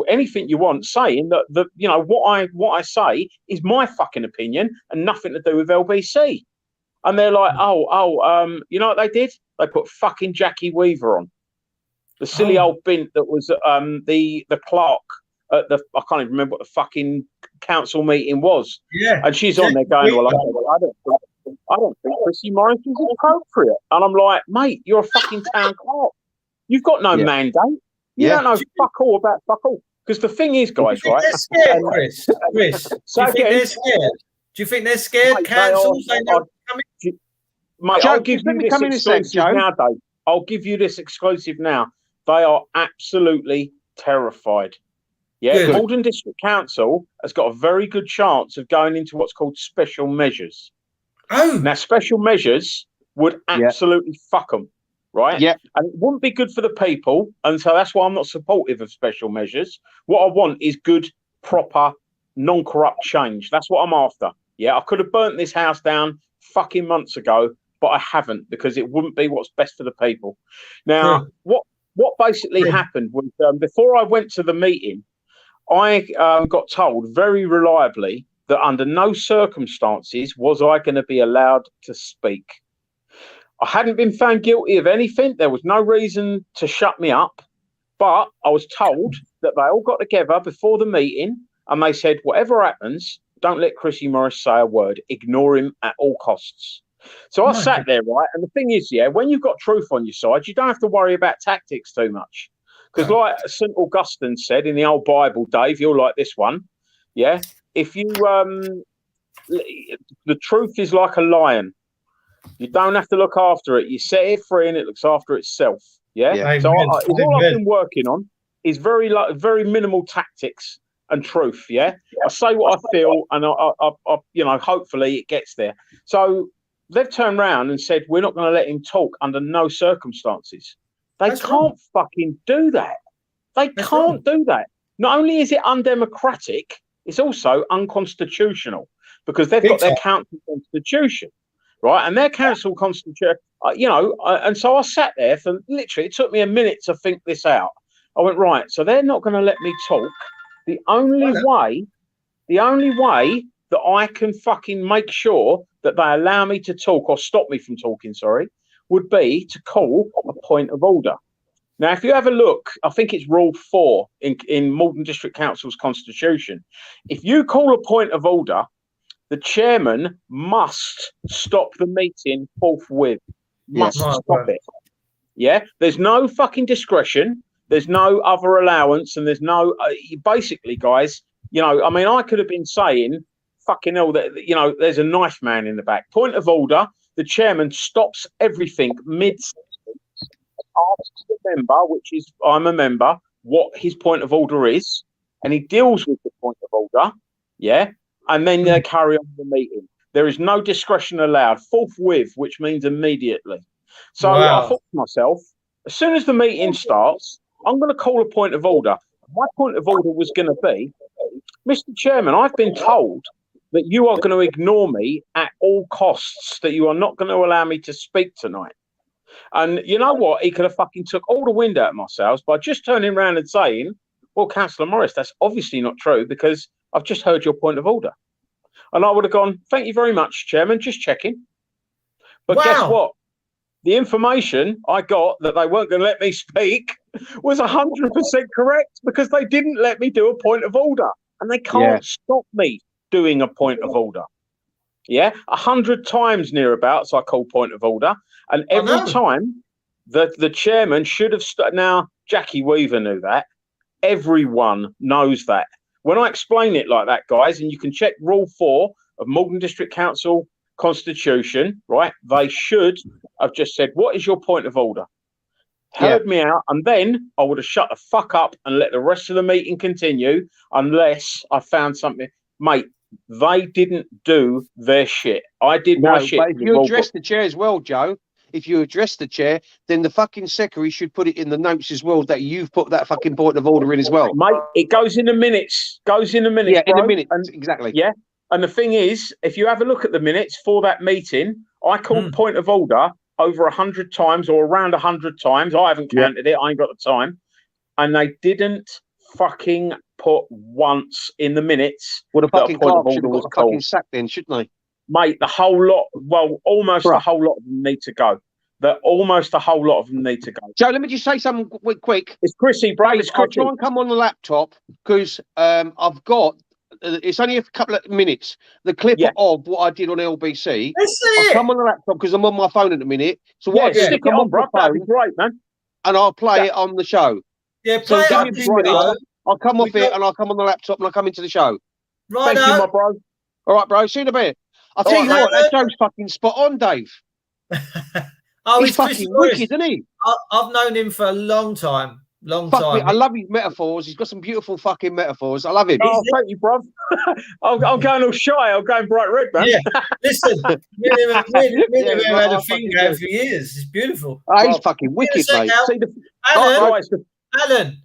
anything you want, saying that you know, what I say is my fucking opinion and nothing to do with LBC. And they're like, you know what they did? They put fucking Jackie Weaver on. The silly old bint that was the clerk at the, I can't even remember what the fucking council meeting was. Yeah. And she's on there going, well, I don't think Chrissy Morris is appropriate. And I'm like, mate, you're a fucking town clerk. You've got no mandate. You don't know fuck all about fuck all. Because the thing is, guys, right? They're scared, Chris. Do you think they're scared? Do you think they're scared? Mate, Councils? Mate, Joe, I'll give you this exclusive now, Dave. I'll give you this exclusive now. They are absolutely terrified. Yeah, Malden District Council has got a very good chance of going into what's called special measures. Oh. Now, special measures would absolutely fuck them, right? Yeah. And it wouldn't be good for the people. And so that's why I'm not supportive of special measures. What I want is good, proper, non-corrupt change. That's what I'm after. Yeah, I could have burnt this house down fucking months ago, but I haven't, because it wouldn't be what's best for the people. Now, what basically happened was before I went to the meeting, I got told very reliably that under no circumstances was I going to be allowed to speak. I hadn't been found guilty of anything. There was no reason to shut me up. But I was told that they all got together before the meeting and they said, whatever happens, don't let Chrissy Morris say a word. Ignore him at all costs. So I sat there, right? And the thing is, yeah, when you've got truth on your side, you don't have to worry about tactics too much. Because like St. Augustine said in the old Bible, Dave, you'll like this one. Yeah. If you, the truth is like a lion. You don't have to look after it. You set it free and it looks after itself. Yeah. So all I've been working on is very minimal tactics and truth. Yeah. I say what I feel and I you know, hopefully it gets there. So they've turned around and said, we're not going to let him talk under no circumstances. They can't fucking do that. They can't do that. Not only is it undemocratic, it's also unconstitutional, because they've got their council constitution, right? And their council constitution, you know, and so I sat there for literally, it took me a minute to think this out. I went, right, so they're not going to let me talk. The only way that I can fucking make sure that they allow me to talk or stop me from talking, would be to call a point of order. Now, if you have a look, I think it's Rule 4 in Malden District Council's constitution. If you call a point of order, the chairman must stop the meeting forthwith. Must stop it. Yeah? There's no fucking discretion. There's no other allowance. And there's no... basically, guys, you know, I mean, I could have been saying, fucking hell, that, you know, there's a knife man in the back. Point of order. The chairman stops everything mid-sentence, asks the member, which is, I'm a member, what his point of order is, and he deals with the point of order, yeah, and then they carry on the meeting. There is no discretion allowed, forthwith, which means immediately. So I thought to myself, as soon as the meeting starts, I'm going to call a point of order. My point of order was going to be, Mr. Chairman, I've been told that you are going to ignore me at all costs, that you are not going to allow me to speak tonight. And you know what? He could have fucking took all the wind out of my sails by just turning around and saying, well, Councillor Morris, that's obviously not true because I've just heard your point of order. And I would have gone, thank you very much, Chairman, just checking. But guess what? The information I got that they weren't going to let me speak was 100% correct, because they didn't let me do a point of order. And they can't stop me doing a point of order. Yeah, 100 times nearabouts I call point of order, and every time the chairman should have now Jackie Weaver knew that. Everyone knows that. When I explain it like that, guys, and you can check Rule 4 of Malden District Council Constitution, right? They should have just said, what is your point of order? Heard me out, and then I would have shut the fuck up and let the rest of the meeting continue unless I found something. Mate, they didn't do their shit. I did my shit. But if you address the chair as well, Joe, if you address the chair, then the fucking secretary should put it in the notes as well that you've put that fucking point of order in as well. Mate, it goes in the minutes. Yeah, bro. in the minutes, exactly. Yeah, and the thing is, if you have a look at the minutes for that meeting, I called point of order over 100 times or around 100 times. I haven't counted it. I ain't got the time. And they didn't fucking put once in the minutes. Well, the fucking point of clerk should order have was got a fucking sack then, shouldn't they? Mate, the whole lot, well, almost the whole lot of them need to go. Almost the whole lot of them need to go. Joe, let me just say something quick. It's Chrissy, bro. It's I'll Chrissy. try and come on the laptop because I've got, it's only a couple of minutes, the clip of what I did on LBC. I'll come on the laptop because I'm on my phone at the minute. So what I do, stick it on, bro. That'd be great, man. And I'll play it on the show. Yeah, so play give me a few minutes. I'll come off it and I'll come on the laptop and I'll come into the show. Right, thank you, my bro. All right, bro. See you in a bit. I'll tell you what, that Joe's fucking spot on, Dave. He's fucking wicked, isn't he? I've known him for a long time. Long time. I love his metaphors. He's got some beautiful fucking metaphors. I love him. Oh, thank you, bro. I'm going all shy. I'm going bright red, man. Yeah. Listen, me and him had a thing going for years. It's beautiful. Oh, he's fucking wicked, mate. Alan,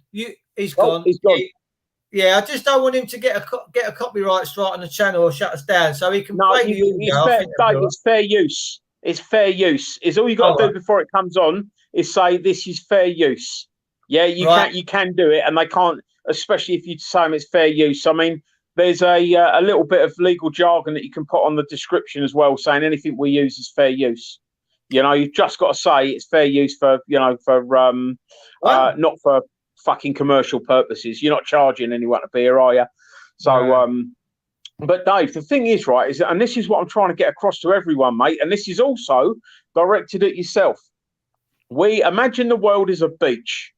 he's gone. He's gone. Yeah, I just don't want him to get a copyright strike on the channel or shut us down, so he can play Dave, it's fair use. It's fair use. It's all you got to do before it comes on is say this is fair use. Yeah, you can do it, and they can't, especially if you say it's fair use. I mean, there's a little bit of legal jargon that you can put on the description as well, saying anything we use is fair use. You know, you've just got to say it's fair use for not for fucking commercial purposes. You're not charging anyone a beer, are you? So, but Dave, the thing is, right, is, and this is what I'm trying to get across to everyone, mate, and this is also directed at yourself. We imagine the world is a beach.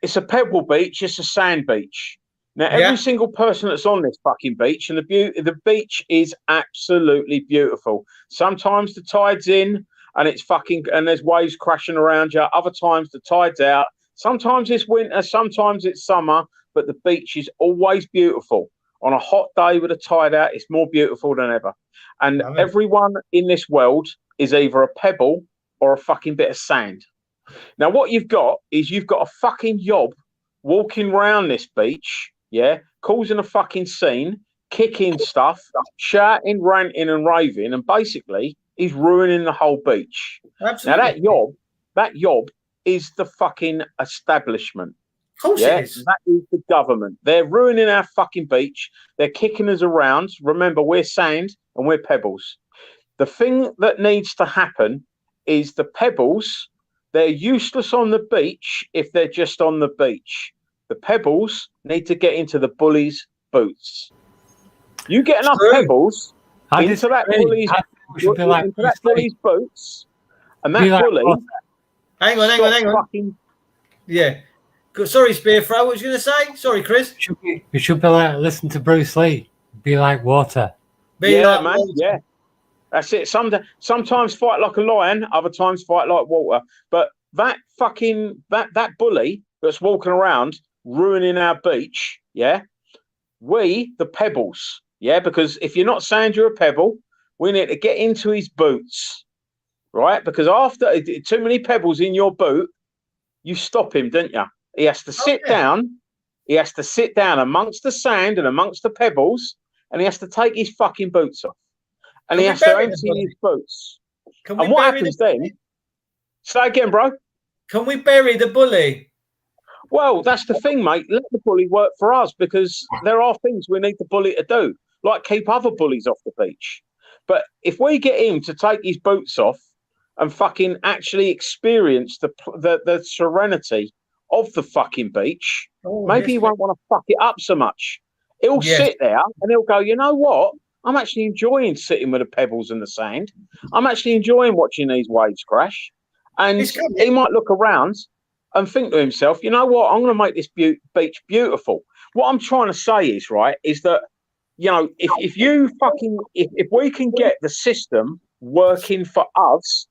It's a pebble beach. It's a sand beach. Now, every single person that's on this fucking beach, and the beach is absolutely beautiful. Sometimes the tide's in, and and there's waves crashing around you. Other times the tide's out. Sometimes it's winter, sometimes it's summer, but the beach is always beautiful. On a hot day with a tide out, it's more beautiful than ever. And everyone in this world is either a pebble or a fucking bit of sand. Now, what you've got is you've got a fucking yob walking around this beach, causing a fucking scene, kicking stuff, shouting, ranting and raving, and basically he's ruining the whole beach. Absolutely. Now, that yob is the fucking establishment. Of course it is. That is the government. They're ruining our fucking beach. They're kicking us around. Remember, we're sand and we're pebbles. The thing that needs to happen is the pebbles, they're useless on the beach if they're just on the beach. The pebbles need to get into the bully's boots. You get enough pebbles into that bully's boots, and that bully... Hang on. Yeah. Sorry, Spearthrow. What was you going to say? Sorry, Chris. You should be like, listen to Bruce Lee. Be like water. Man. Yeah. That's it. Sometimes fight like a lion, other times fight like water. But that fucking that bully that's walking around ruining our beach, we the pebbles, because if you're not sand, you're a pebble. We need to get into his boots, right? Because after too many pebbles in your boot, you stop him, don't you? He has to sit down. He has to sit down amongst the sand and amongst the pebbles, and he has to take his fucking boots off. And he has to empty his boots. And what happens then? Say again, bro. Can we bury the bully? Well, that's the thing, mate. Let the bully work for us, because there are things we need the bully to do, like keep other bullies off the beach. But if we get him to take his boots off and fucking actually experience the serenity of the fucking beach, maybe he won't want to fuck it up so much. He'll sit there and he'll go, you know what? I'm actually enjoying sitting with the pebbles and the sand. I'm actually enjoying watching these waves crash. And he might look around and think to himself, you know what? I'm going to make this beach beautiful. What I'm trying to say is, right, is that, you know, if we can get the system working for us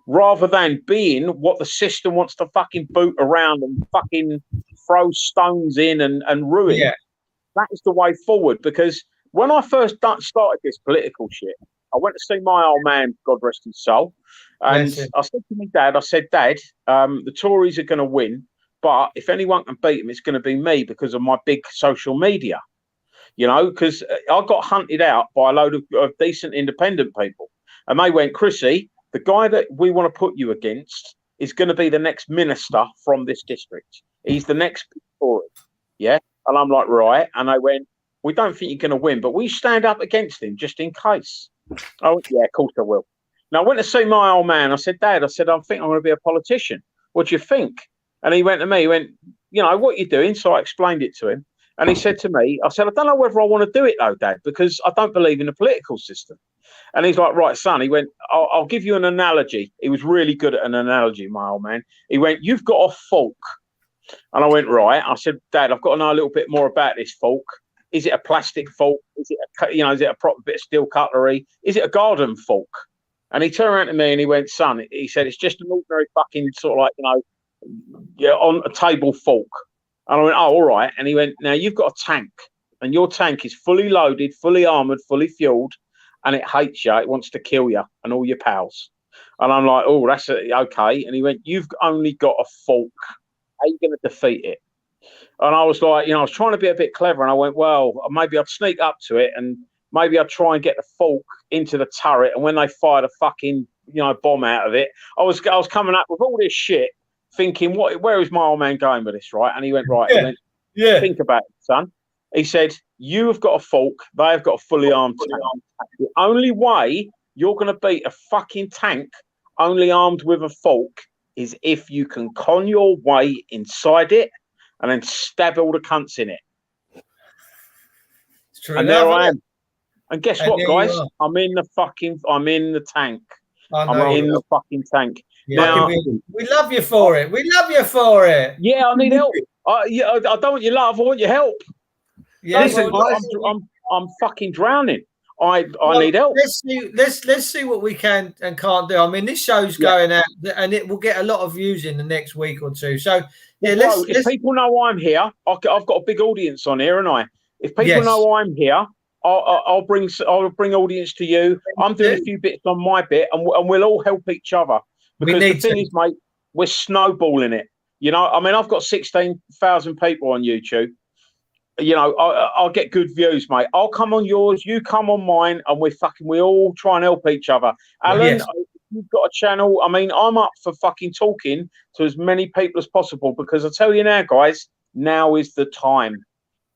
rather than being what the system wants to fucking boot around and fucking throw stones in and ruin, that is the way forward. Because when I first started this political shit, I went to see my old man, God rest his soul, and I said to my dad, Dad, the Tories are going to win, but if anyone can beat them, it's going to be me because of my big social media. You know, because I got hunted out by a load of decent independent people. And they went, Chrissy, the guy that we want to put you against is going to be the next minister from this district. He's the next Tory. Yeah. And I'm like, right. And they went, we don't think you're going to win, but we stand up against him just in case. Oh, yeah, of course I will. Now, I went to see my old man. I said, Dad, I think I'm going to be a politician. What do you think? And he went to me, he went, you know, what are you doing? So I explained it to him. And he said to me, I said, I don't know whether I want to do it though, Dad, because I don't believe in the political system. And he's like, right, son. He went, I'll give you an analogy. He was really good at an analogy, my old man. He went, you've got a fork. And I went, right. I said, Dad, I've got to know a little bit more about this fork. Is it a plastic fork? Is it is it a proper bit of steel cutlery? Is it a garden fork? And he turned around to me and he went, son, he said, it's just an ordinary fucking sort of like, on a table fork. And I went, oh, all right. And he went, now you've got a tank and your tank is fully loaded, fully armoured, fully fueled, and it hates you. It wants to kill you and all your pals. And I'm like, oh, that's okay. And he went, you've only got a fork. How are you going to defeat it? And I was like, I was trying to be a bit clever. And I went, well, maybe I'd sneak up to it and maybe I'd try and get the fork into the turret. And when they fired a fucking, bomb out of it, I was coming up with all this shit, thinking, where is my old man going with this, right? And he went, right. He went, think about it, son. He said, you have got a fork. They have got a fully armed tank. The only way you're going to beat a fucking tank only armed with a fork is if you can con your way inside it and then stab all the cunts in it. It's true. And there I am. And guess what, guys? I'm in the tank. I'm in the fucking tank. Yeah. Now, we love you for it. We love you for it. Yeah, I need help. I don't want your love. I want your help. Yeah, listen, I'm fucking drowning. I need help. Let's see what we can and can't do. I mean, this show's going out, and it will get a lot of views in the next week or two. So if people know I'm here, I've got a big audience on here, and if people know I'm here, I'll bring audience to you. I'm doing a few bits on my bit, and we'll all help each other. Because the thing is, mate, we're snowballing it. I mean, I've got 16,000 people on YouTube. I'll get good views, mate. I'll come on yours, you come on mine, and we all try and help each other. Alan, you've got a channel. I mean, I'm up for fucking talking to as many people as possible because I tell you now, guys, now is the time.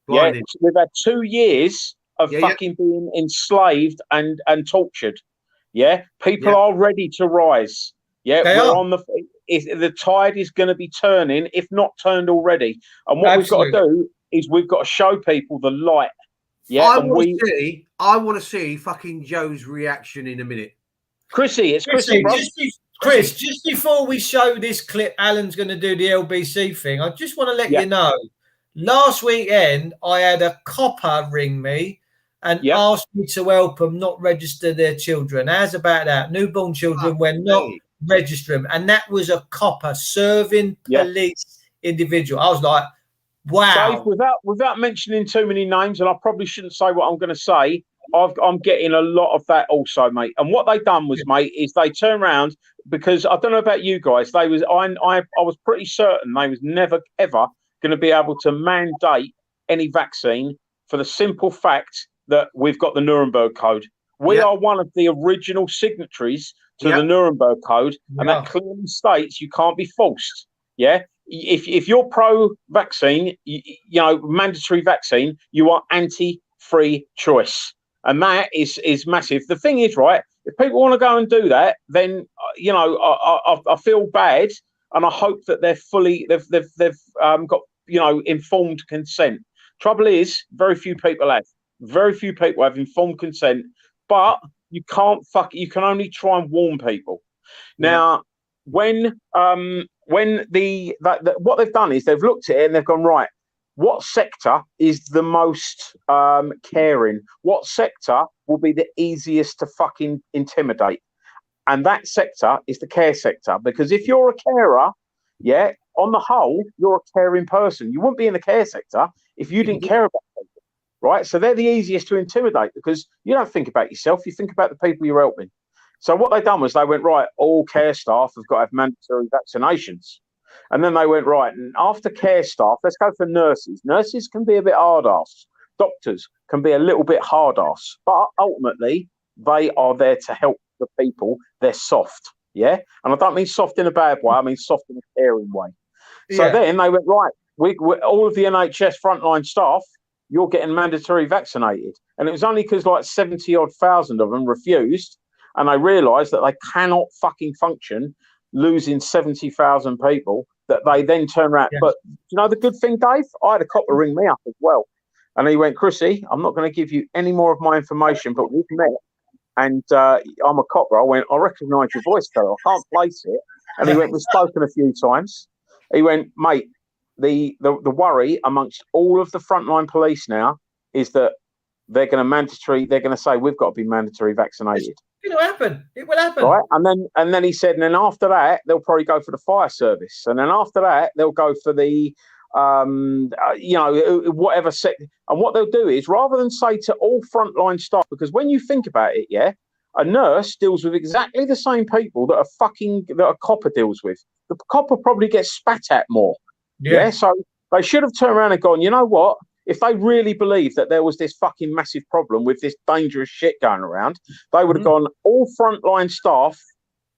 Blinded. Yeah, we've had 2 years of fucking being enslaved and tortured. Yeah, people are ready to rise. Yeah, the tide is going to be turning, if not turned already. And what we've got to do is we've got to show people the light. Yeah, I want to see fucking Joe's reaction in a minute. Chrissy, it's Chrissy, bro. Chris, just before we show this clip, Alan's going to do the LBC thing. I just want to let you know, last weekend I had a copper ring me and asked me to help them not register their children. How's about that? Newborn children, we're not registering them. And that was a copper serving police individual. I was like, wow. Dave, without mentioning too many names, and I probably shouldn't say what I'm going to say, I'm getting a lot of that also, mate. And what they done was, mate, is they turned around because I don't know about you guys. I was pretty certain they was never ever going to be able to mandate any vaccine for the simple fact that we've got the Nuremberg Code. We are one of the original signatories to the Nuremberg Code, and that clearly states you can't be forced. Yeah. If you're pro-vaccine, mandatory vaccine, you are anti-free choice. And that is massive. The thing is, right, if people want to go and do that, then, I feel bad. And I hope that they've got, informed consent. Trouble is, very few people have informed consent, but you can't you can only try and warn people. Now, when when what they've done is they've looked at it and they've gone, right, what sector is the most caring? What sector will be the easiest to fucking intimidate? And that sector is the care sector. Because if you're a carer, yeah, on the whole, you're a caring person. You wouldn't be in the care sector if you didn't care about people, right? So they're the easiest to intimidate because you don't think about yourself. You think about the people you're helping. So what they done was they went, right, all care staff have got to have mandatory vaccinations. And then they went, right, and after care staff, let's go for nurses. Nurses can be a bit hard-ass. Doctors can be a little bit hard-ass. But ultimately, they are there to help the people. They're soft, yeah? And I don't mean soft in a bad way. I mean soft in a caring way. So then they went, right, we all of the NHS frontline staff, you're getting mandatory vaccinated. And it was only because like 70-odd thousand of them refused, and they realised that they cannot fucking function losing 70,000 people, that they then turn around. Yes. But you know the good thing, Dave? I had a copper ring me up as well. And he went, Chrissy, I'm not going to give you any more of my information, but we've met. And I'm a copper. I went, I recognise your voice, fella. I can't place it. And he went, we've spoken a few times. He went, mate, the worry amongst all of the frontline police now is that they're going to say we've got to be mandatory vaccinated. It'll happen. It will happen. Right. And then he said, and then after that, they'll probably go for the fire service. And then after that, they'll go for the, whatever sector. And what they'll do is rather than say to all frontline staff, because when you think about it, yeah, a nurse deals with exactly the same people that a copper deals with. The copper probably gets spat at more. Yeah. So they should have turned around and gone, you know what? If they really believed that there was this fucking massive problem with this dangerous shit going around, they would have gone, all frontline staff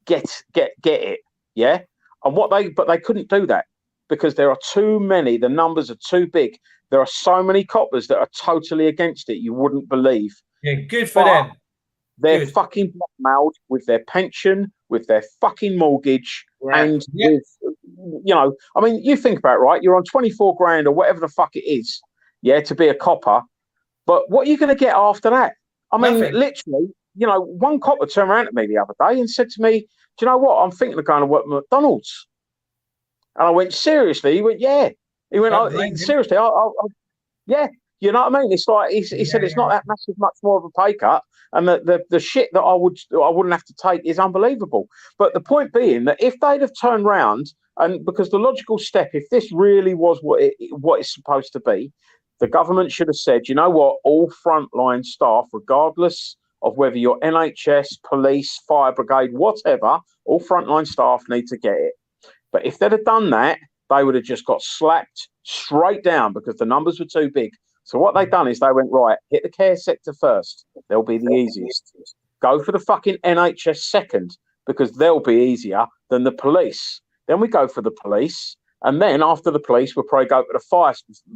get it. Yeah. But they couldn't do that because there are too many, the numbers are too big. There are so many coppers that are totally against it. You wouldn't believe. Yeah, good for them. They're fucking blackmailed with their pension, with their fucking mortgage, and with, I mean, you think about it, right? You're on 24 grand or whatever the fuck it is, yeah, to be a copper. But what are you going to get after that? I mean, literally, one copper turned around to me the other day and said to me, do you know what? I'm thinking of going to work at McDonald's. And I went, seriously? He went, yeah. He went, seriously, yeah. You know what I mean? It's like he said, it's not that massive, much more of a pay cut, and the shit that I wouldn't have to take is unbelievable. But the point being that if they'd have turned round, and because the logical step, if this really was what it's supposed to be, the government should have said, you know what, all frontline staff, regardless of whether you're NHS, police, fire brigade, whatever, all frontline staff need to get it. But if they'd have done that, they would have just got slapped straight down because the numbers were too big. So what they've done is they went, right, hit the care sector first. They'll be the easiest. Go for the fucking NHS second because they'll be easier than the police. Then we go for the police. And then after the police, we'll probably go to the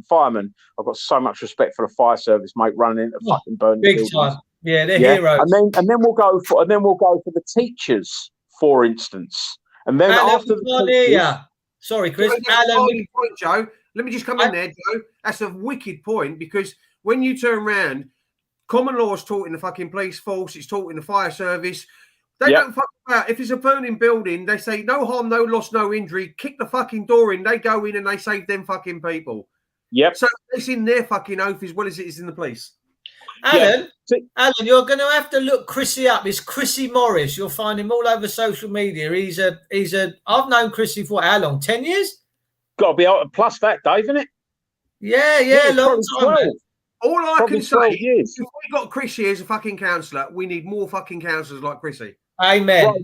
firemen. I've got so much respect for the fire service, mate, running into fucking burning buildings. Time. Yeah, they're heroes. And then we'll go for the teachers, for instance. And then after the teachers, sorry, Chris. Point, Joe. Let me just come in there, Joe. That's a wicked point because when you turn around, common law is taught in the fucking police force, it's taught in the fire service. They don't fuck about. If it's a burning building, they say no harm, no loss, no injury. Kick the fucking door in. They go in and they save them fucking people. Yep. So it's in their fucking oath as well as it is in the police. Alan, you're going to have to look Chrissy up. It's Chrissy Morris. You'll find him all over social media. I've known Chrissy for how long? 10 years? Got to be out plus that, Dave, isn't it? Yeah, long time. All I can say is, if we got Chrissy as a fucking counsellor, we need more fucking counsellors like Chrissy. Amen. Right.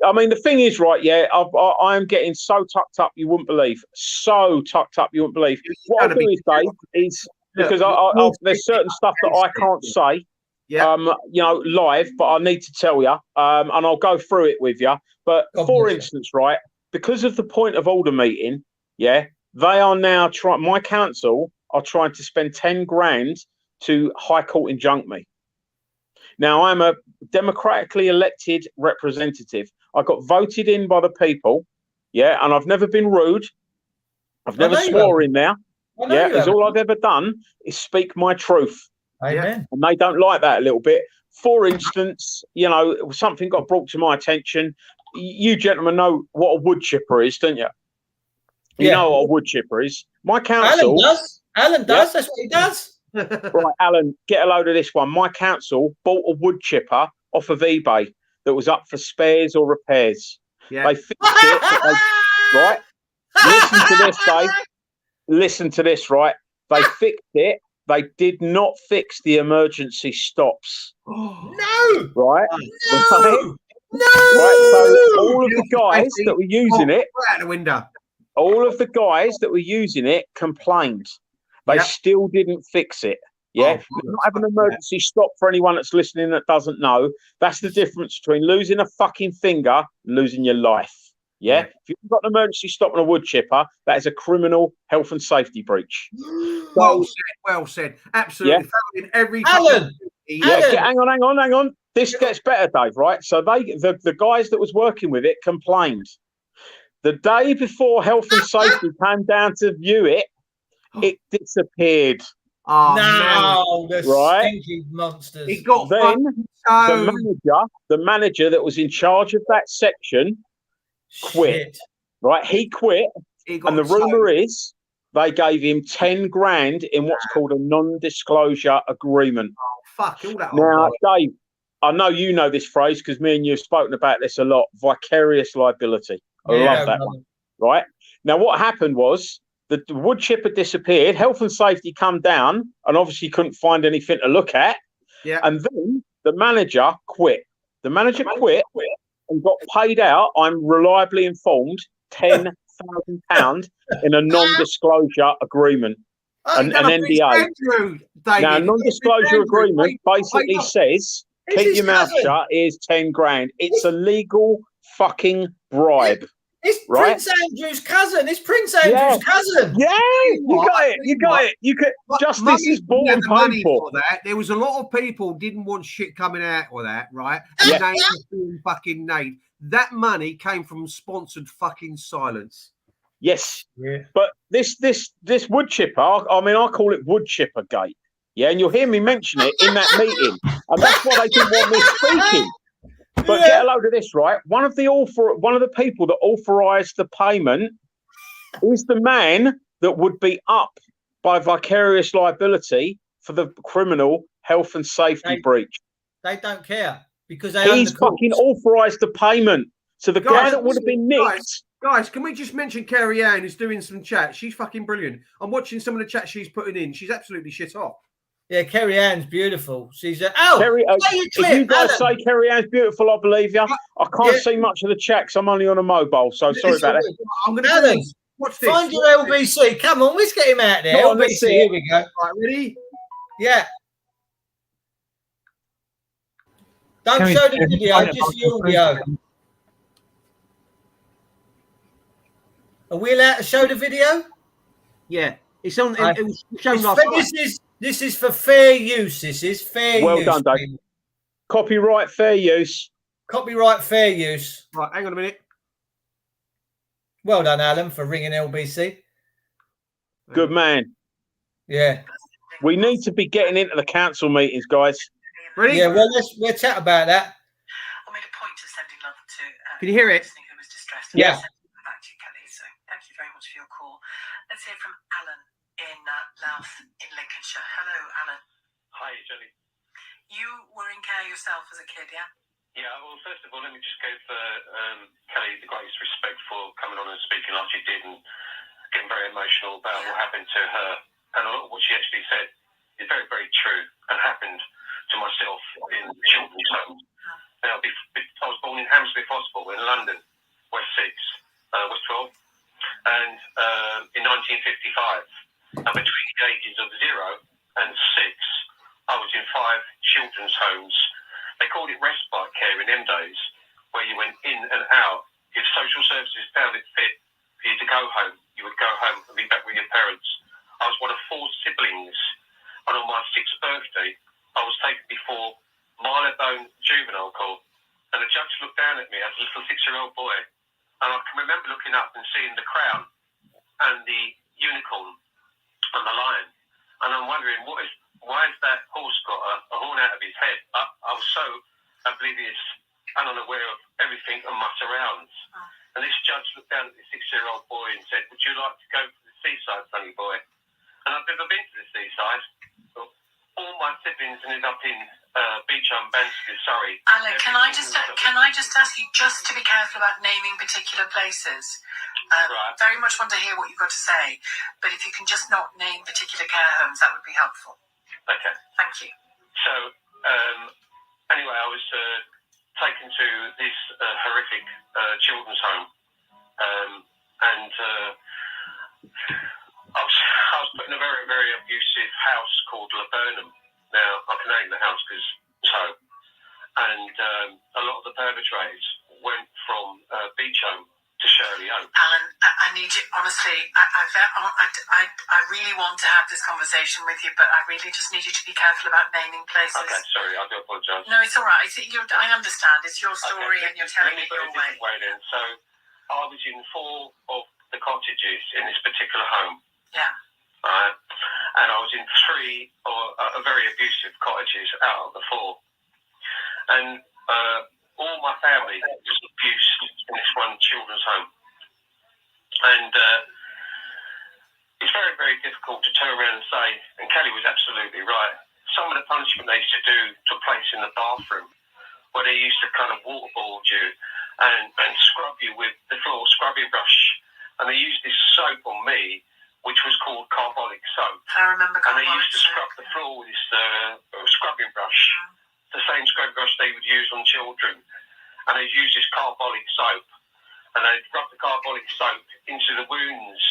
I mean, the thing is, right, yeah, I am getting so tucked up you wouldn't believe. So tucked up you wouldn't believe. What I do is, Dave, is because there's certain stuff that I can't say, live, but I need to tell you, and I'll go through it with you. But for instance, right, because of the point of order meeting, yeah, they are now my council are trying to spend 10 grand to High Court injunct me. Now, I'm a democratically elected representative. I got voted in by the people, yeah, and I've never been rude. I've never swore in there. Yeah, because all I've ever done is speak my truth. Amen. And they don't like that a little bit. For instance, something got brought to my attention. You gentlemen know what a wood chipper is, don't you? You know what a wood chipper is. My Alan council. does. Alan does. That's what he does. Right, Alan, get a load of this one. My council bought a wood chipper off of eBay that was up for spares or repairs. Yeah. They fixed it. Right? Listen to this, Dave. Listen to this, right? They fixed it. They did not fix the emergency stops. No. Right? No. Right? No. Right, so all of the guys that were using it, out the window. all of the guys that were using it complained. They still didn't fix it. Yeah, not having an emergency stop for anyone that's listening that doesn't know. That's the difference between losing a fucking finger and losing your life. Yeah, if you've got an emergency stop on a wood chipper, that is a criminal health and safety breach. Well said. Well said. Absolutely. Yeah. In every Alan. Hang on. This gets better, Dave. Right? So the guys that was working with it complained. The day before health and safety came down to view it, it disappeared. Oh, no, the right? stinky monsters. It got then the manager that was in charge of that section quit. Shit. Right? He quit, and the rumor is they gave him 10 grand in what's called a non-disclosure agreement. Oh, fuck all that. Now, Dave, I know you know this phrase because me and you have spoken about this a lot. Vicarious liability. I love that one. Right? Now, what happened was the wood chipper disappeared. Health and safety come down and obviously couldn't find anything to look at. Yeah. And then the manager quit. The manager quit and got paid out, I'm reliably informed, £10,000 in a non-disclosure agreement. An NDA. Now, a non-disclosure agreement basically says, keep your mouth shut, here's 10 grand. It's a legal fucking bribe. It's right? Prince Andrew's cousin. It's Prince Andrew's cousin. Yeah, you got it. You could justice is bought and paid for. That. There was a lot of people didn't want shit coming out of that, right? And they were being fucking named. That money came from sponsored fucking silence. Yes, but this wood chipper, I mean, I call it wood chipper gate. Yeah, and you'll hear me mention it in that meeting, and that's why they didn't want me speaking. But get a load of this, right? One of the people that authorised the payment is the man that would be up by vicarious liability for the criminal health and safety breach. They don't care because he's fucking authorised the payment. So the guy that would have been nicked. Guys, can we just mention Carrie Ann who's doing some chat? She's fucking brilliant. I'm watching some of the chat she's putting in. She's absolutely shit off. Yeah, Carrie Ann's beautiful. She's Carrie, if you guys say Carrie Ann's beautiful, I believe you. I can't see much of the chat because I'm only on a mobile, so sorry about that. I'm going to watch this. Find your LBC. Come on, let's get him out there. LBC, here we go. Right, ready? Yeah. Don't show the video, just the audio. Are we allowed to show the video? Yeah, it's on. It was shown last night. This is for fair use. This is fair use. Well done, Dave. Copyright, fair use. Copyright, fair use. Right, hang on a minute. Well done, Alan, for ringing LBC. Good man. Yeah. We need to be getting into the council meetings, guys. Ready? Yeah, well, we'll chat about that. I made a point of sending love to Can you hear it? who was distressed. Yeah. Back to you, Kelly. So thank you very much for your call. Let's hear from Alan in Louth in Lincolnshire. Hello, Alan. Hi, Jenny. You were in care yourself as a kid, yeah? Yeah, well, first of all, let me just give Kelly the greatest respect for coming on and speaking like she did and getting very emotional about what happened to her. And a lot of what she actually said is very, very true and happened to myself in children's homes. Now, I was born in Hammersmith Hospital in London, West 12. And in 1955, and between the ages of 0 and 6, I was in 5 children's homes. They called it respite care in them days, where you went in and out. If social services found it fit for you to go home, you would go home and be back with your parents. I was one of 4 siblings, and on my 6th birthday, I was taken before Marylebone Juvenile Court, and the judge looked down at me as a little 6-year-old boy, and I can remember looking up and seeing the crown and the unicorn and the lion, and I'm wondering, why has that horse got a horn out of his head? I was so oblivious and unaware of everything and my surrounds. And this judge looked down at this 6-year-old boy and said, would you like seaside, funny boy. And I've never been to the seaside. All my siblings ended up in Beecham, Banstead, Surrey. Alan, can I just ask you just to be careful about naming particular places? Right. Very much want to hear what you've got to say, but if you can just not name particular care homes, that would be helpful. Okay. Thank you. So, anyway, I was taken to this horrific children's home, and I was put in a very, very abusive house called Laburnum. Now, I can name the house because it's home. And a lot of the perpetrators went from Beecham to Shirley Oaks. Alan, I need you, honestly, I really want to have this conversation with you, but I really just need you to be careful about naming places. Okay, sorry, I do apologise. No, it's all right. I understand. It's your story and you're telling it your way. Then. So, I was in 4 of the cottages in this particular home. Yeah. Right. And I was in 3 very abusive cottages out of the 4. And all my family was abused in this one children's home. And it's very, very difficult to turn around and say, and Kelly was absolutely right, some of the punishment they used to do took place in the bathroom, where they used to kind of waterboard you and scrub you with the floor scrubbing brush. And they used this soap on me, which was called carbolic soap. I remember carbolic soap. And they used to scrub the floor with this scrubbing brush, the same scrubbing brush they would use on children. And they'd use this carbolic soap. And they'd rub the carbolic soap into the wounds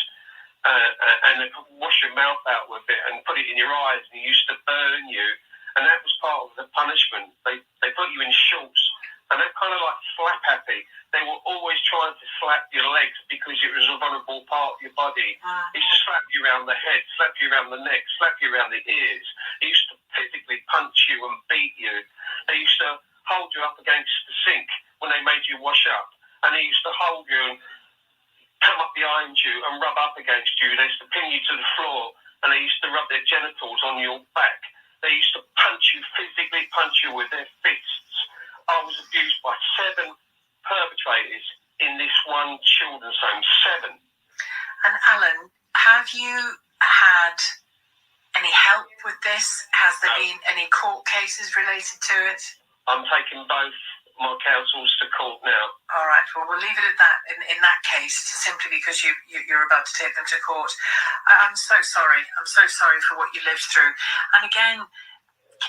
and they'd wash your mouth out with it and put it in your eyes, and it used to burn you. And that was part of the punishment. They put you in shorts, and they're kind of like slap happy. They were always trying to slap your legs because it was a vulnerable part of your body. It used to slap you around the head, slap you around the neck, slap you around the ears. It used to physically punch you and beat you. They used to hold you up against the sink when they made you wash up. And they used to hold you and come up behind you and rub up against you. They used to pin you to the floor, and they used to rub their genitals on your back. They used to physically punch you with their fists. I was abused by 7 perpetrators in this one children's home. 7. And Alan, have you had any help with this? Has there been any court cases related to it? I'm taking both my counsels to court now. All right, well, we'll leave it at that in that case, simply because you're about to take them to court. I'm so sorry. I'm so sorry for what you lived through. And again,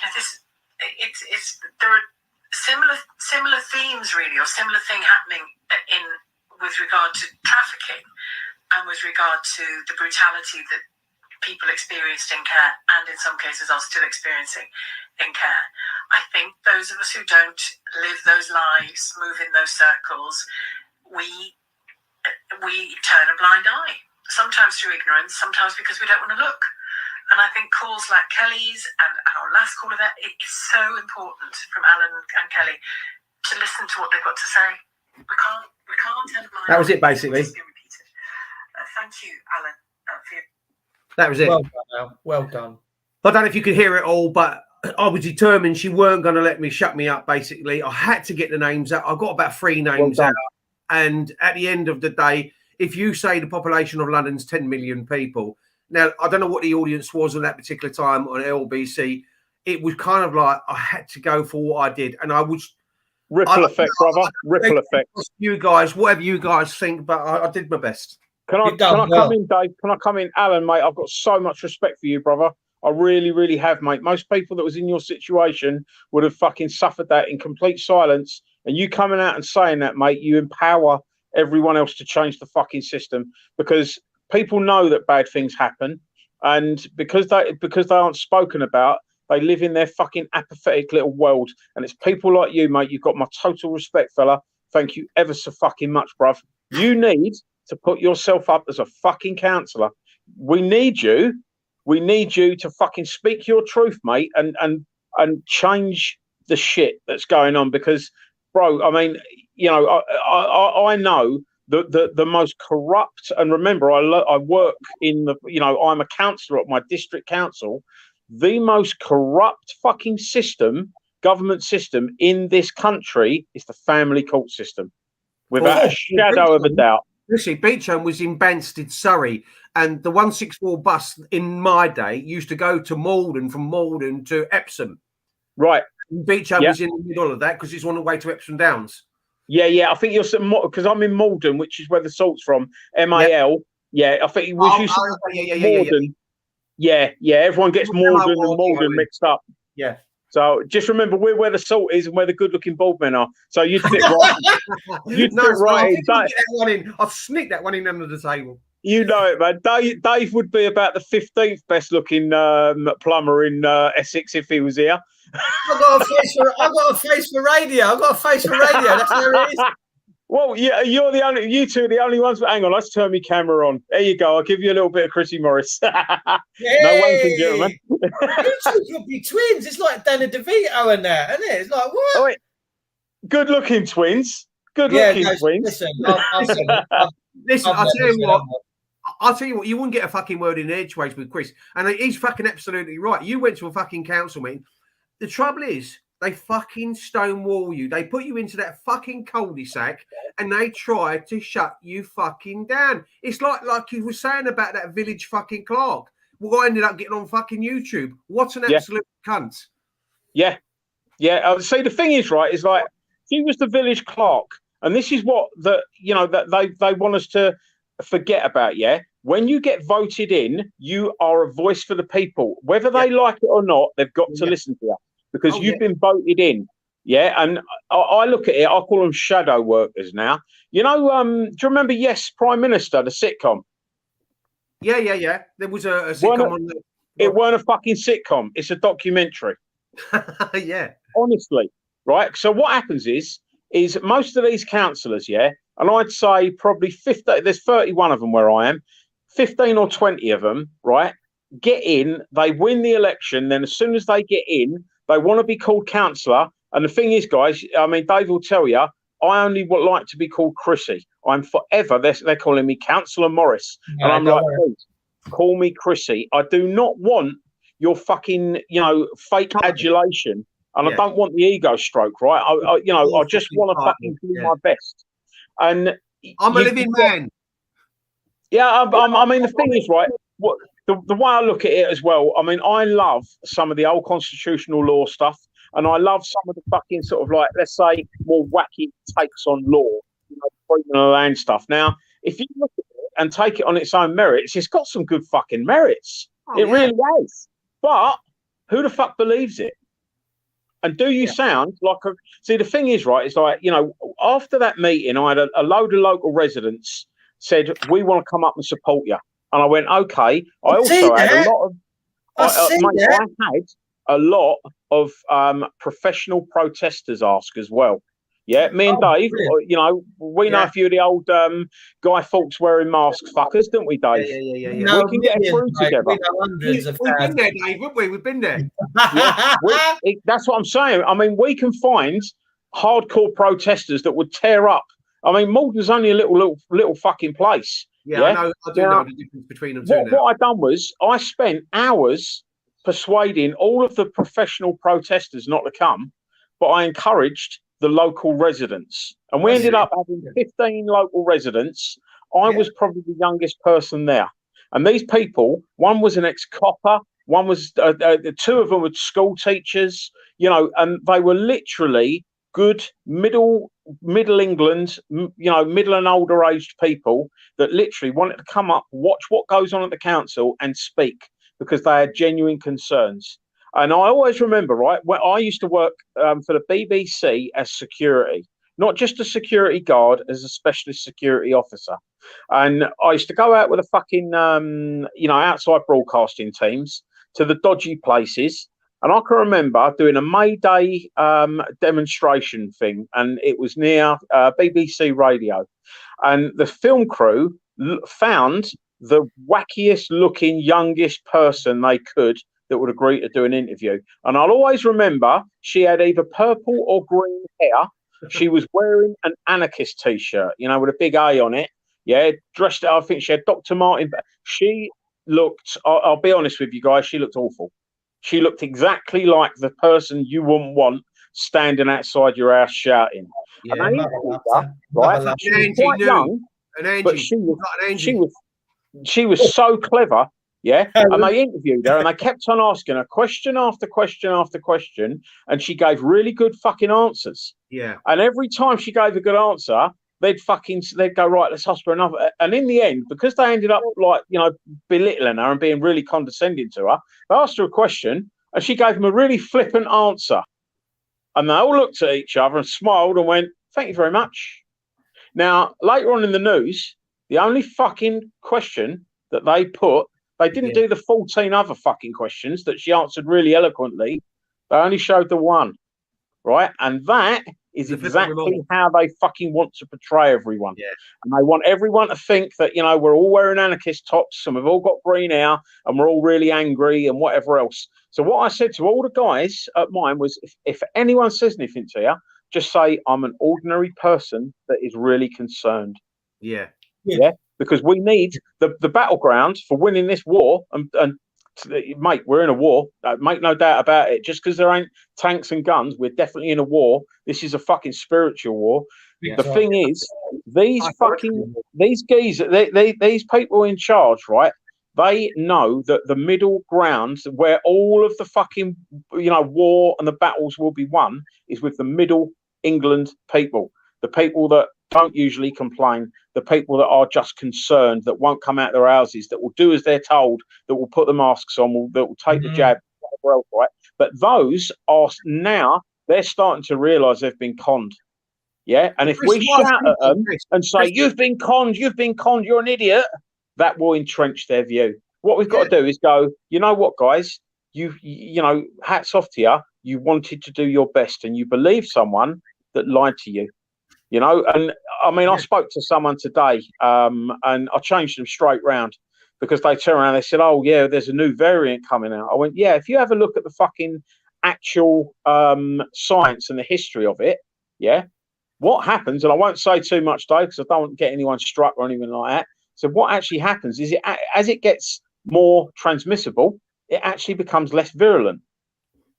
there are similar themes, really, or similar thing happening with regard to trafficking and with regard to the brutality that people experienced in care, and in some cases are still experiencing in care. I think those of us who don't live those lives, move in those circles, we turn a blind eye, sometimes through ignorance, sometimes because we don't want to look. And I think calls like Kelly's and our last call of that, it's so important from Alan and Kelly to listen to what they've got to say. We can't turn a blind eye. That was it, basically. Thank you, Alan, for your... That was it. Well done, Al. Well done. I don't know if you could hear it all, but I was determined she weren't going to let me shut me up, basically. I had to get the names out. I got about 3 names out. And at the end of the day, if you say the population of London's 10 million people, now, I don't know what the audience was at that particular time on LBC. It was kind of like I had to go for what I did. And I was... Ripple effect, brother. Ripple effect. You guys, whatever you guys think, but I did my best. Can I come in, Dave? Can I come in? Alan, mate, I've got so much respect for you, brother. I really, really have, mate. Most people that was in your situation would have fucking suffered that in complete silence. And you coming out and saying that, mate, you empower everyone else to change the fucking system, because people know that bad things happen. And because they aren't spoken about, they live in their fucking apathetic little world. And it's people like you, mate. You've got my total respect, fella. Thank you ever so fucking much, bruv. You need to put yourself up as a fucking counsellor. We need you. We need you to fucking speak your truth, mate, and change the shit that's going on. Because, bro, I mean, you know, I know the most corrupt, and remember, I work in the, you know, I'm a councillor at my district council. The most corrupt fucking system, government system in this country is the family court system, without a shadow of a doubt. Listen, Beach Home was in Banstead, Surrey, and the 164 bus in my day used to go to Malden, from Malden to Epsom. Right. Beach Home was in the middle of that because it's on the way to Epsom Downs. Yeah. I think you're because I'm in Malden, which is where the salt's from. MAL. Yeah, I think it was used to Malden. Yeah. Everyone gets Malden and Malden mixed up. Yeah. So just remember, we're where the salt is and where the good-looking bald men are. So you'd fit right. You'd fit right in. I've sneaked that one in under the table. You know it, man. Dave would be about the 15th best-looking plumber in Essex if he was here. I've got a face for radio. That's where it is. Well, yeah, you two are the only ones. But hang on, let's turn my camera on. There you go. I'll give you a little bit of Chrissy Morris. No wanking, gentlemen. You two could be twins. It's like Danny DeVito and that, isn't it? It's like, what? Oh, wait. Good-looking twins. Good-looking twins. Listen, I'll tell you what. You wouldn't get a fucking word in edgeways with Chris, and he's fucking absolutely right. You went to a fucking council meeting. The trouble is, they fucking stonewall you. They put you into that fucking cul-de-sac and they try to shut you fucking down. It's like you were saying about that village fucking clerk. Well, I ended up getting on fucking YouTube. What an absolute cunt. Yeah. See, the thing is, right, is like, he was the village clerk, and this is what that they want us to forget about, yeah? When you get voted in, you are a voice for the people. Whether they like it or not, they've got to listen to you. Because you've been voted in, and I look at it. I call them shadow workers now. You know, do you remember Yes, Prime Minister, the sitcom? Yeah. There was a sitcom on the... It weren't a fucking sitcom. It's a documentary. Yeah. Honestly, right? So what happens is most of these councillors, and I'd say probably 50, there's 31 of them where I am, 15 or 20 of them, right, get in, they win the election, then as soon as they get in, they want to be called councillor. And the thing is, guys, I mean, Dave will tell you, I only would like to be called Chrissy. I'm forever, they're calling me Councillor Morris. No, and I'm like, please, call me Chrissy. I do not want your fucking, fake adulation. And I don't want the ego stroke, right? I just want to fucking do my best. And I'm a living man. Yeah, I mean, the thing is, right, the way I look at it as well, I mean, I love some of the old constitutional law stuff, and I love some of the fucking sort of like, let's say, more wacky takes on law, freedom of the land stuff. Now, if you look at it and take it on its own merits, it's got some good fucking merits. It really has. But who the fuck believes it? And do you sound like a... See, the thing is, right, it's like, after that meeting, I had a load of local residents said, we want to come up and support you. And I went, okay. I also had a lot of... I had a lot of professional protesters ask as well. Yeah, me and Dave, we know a few of the old Guy Fawkes wearing masks fuckers, didn't we, Dave? Yeah. No, we can get through together. We've been there, Dave, haven't we? We've been there. That's what I'm saying. I mean, we can find hardcore protesters that would tear up. I mean, Malden's only a little fucking place. Yeah, I know. I do know the difference between them two. What I done was I spent hours persuading all of the professional protesters not to come, but I encouraged the local residents, and we ended up having 15 local residents. I was probably the youngest person there, and these people, one was an ex-copper, one was the two of them were school teachers, and they were literally good middle England, middle and older aged people that literally wanted to come up, watch what goes on at the council and speak because they had genuine concerns. And I always remember, right, when I used to work for the BBC as security, not just a security guard, as a specialist security officer. And I used to go out with a fucking, outside broadcasting teams to the dodgy places. And I can remember doing a May Day demonstration thing, and it was near BBC Radio. And the film crew found the wackiest looking, youngest person they could that would agree to do an interview. And I'll always remember she had either purple or green hair. She was wearing an anarchist T-shirt, with a big A on it. Yeah, dressed, I think she had Dr. Martin. She looked, I'll be honest with you guys, she looked awful. She looked exactly like the person you wouldn't want standing outside your house shouting. Yeah, right? She was quite young. An Angie. But she was, Like an Angie. she was so clever, yeah. And they interviewed her, and they kept on asking her question after question after question, and she gave really good fucking answers. Yeah. And every time she gave a good answer, they'd go, right, let's ask for another. And in the end, because they ended up like, you know, belittling her and being really condescending to her, they asked her a question, and she gave them a really flippant answer. And they all looked at each other and smiled and went, "Thank you very much." Now, later on in the news, the only fucking question that they put, they didn't do the 14 other fucking questions that she answered really eloquently. They only showed the one, right? And that is exactly how they fucking want to portray everyone. Yeah. And they want everyone to think that, you know, we're all wearing anarchist tops and we've all got green hair and we're all really angry and whatever else. So what I said to all the guys at mine was, if anyone says anything to you, just say, I'm an ordinary person that is really concerned. Yeah. Yeah. Because we need the battleground for winning this war. And mate, we're in a war. Make no doubt about it. Just because there ain't tanks and guns, we're definitely in a war. This is a fucking spiritual war. Yeah, the thing is, these geezers, these people in charge, right? They know that the middle ground where all of the fucking, you know, war and the battles will be won is with the middle England people, the people that don't usually complain, the people that are just concerned, that won't come out of their houses, that will do as they're told, that will put the masks on, that will take the jab, whatever else, right? But those are now, they're starting to realise they've been conned. Yeah, and if we shout at them and say, you've been conned, you're an idiot, that will entrench their view. What we've got to do is go, you know what, guys, you know, hats off to you. You wanted to do your best and you believe someone that lied to you, you know. And I mean, I spoke to someone today and I changed them straight round because they turned around and they said, oh, yeah, there's a new variant coming out. I went, yeah, if you have a look at the fucking actual science and the history of it, yeah, what happens, and I won't say too much, Dave, because I don't want to get anyone struck or anything like that. So what actually happens is, as it gets more transmissible, it actually becomes less virulent.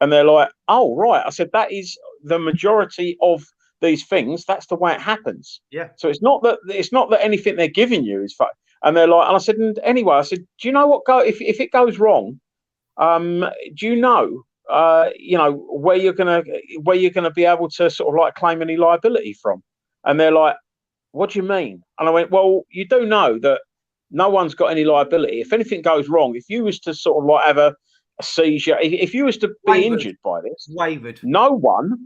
And they're like, oh, right. I said, that is the majority of these things. That's the way it happens. Yeah. So it's not that anything they're giving you is fake. And they're like, and I said, and anyway, I said, do you know what if it goes wrong, do you know, where you're gonna be able to sort of like claim any liability from? And they're like, what do you mean? And I went, well, you do know that no one's got any liability. If anything goes wrong, if you was to sort of like have a seizure, if you was to be injured by this, no one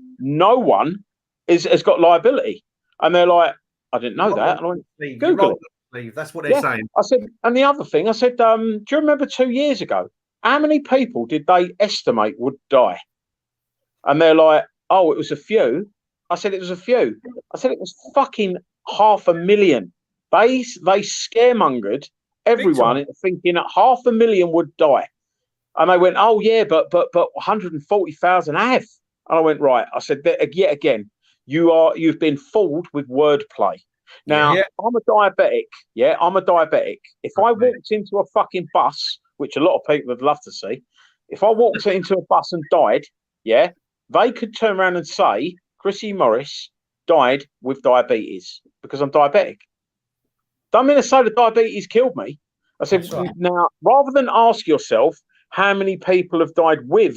has got liability. And they're like, I didn't know that. And I went, Google it. That's what they're saying. I said, and the other thing, I said, do you remember 2 years ago, how many people did they estimate would die? And they're like, oh, it was a few. I said, it was a few. I said, it was fucking 500,000. They scaremongered everyone into thinking that 500,000 would die. And they went, oh, yeah, but 140,000 have. And I went, right. I said, yet again, you've been fooled with wordplay. Now, I'm a diabetic. Yeah, I'm a diabetic. If I walked into a fucking bus, which a lot of people would love to see, if I walked into a bus and died, yeah, they could turn around and say, Chrissy Morris died with diabetes because I'm diabetic. Don't mean to say that diabetes killed me. I said, now, rather than ask yourself how many people have died with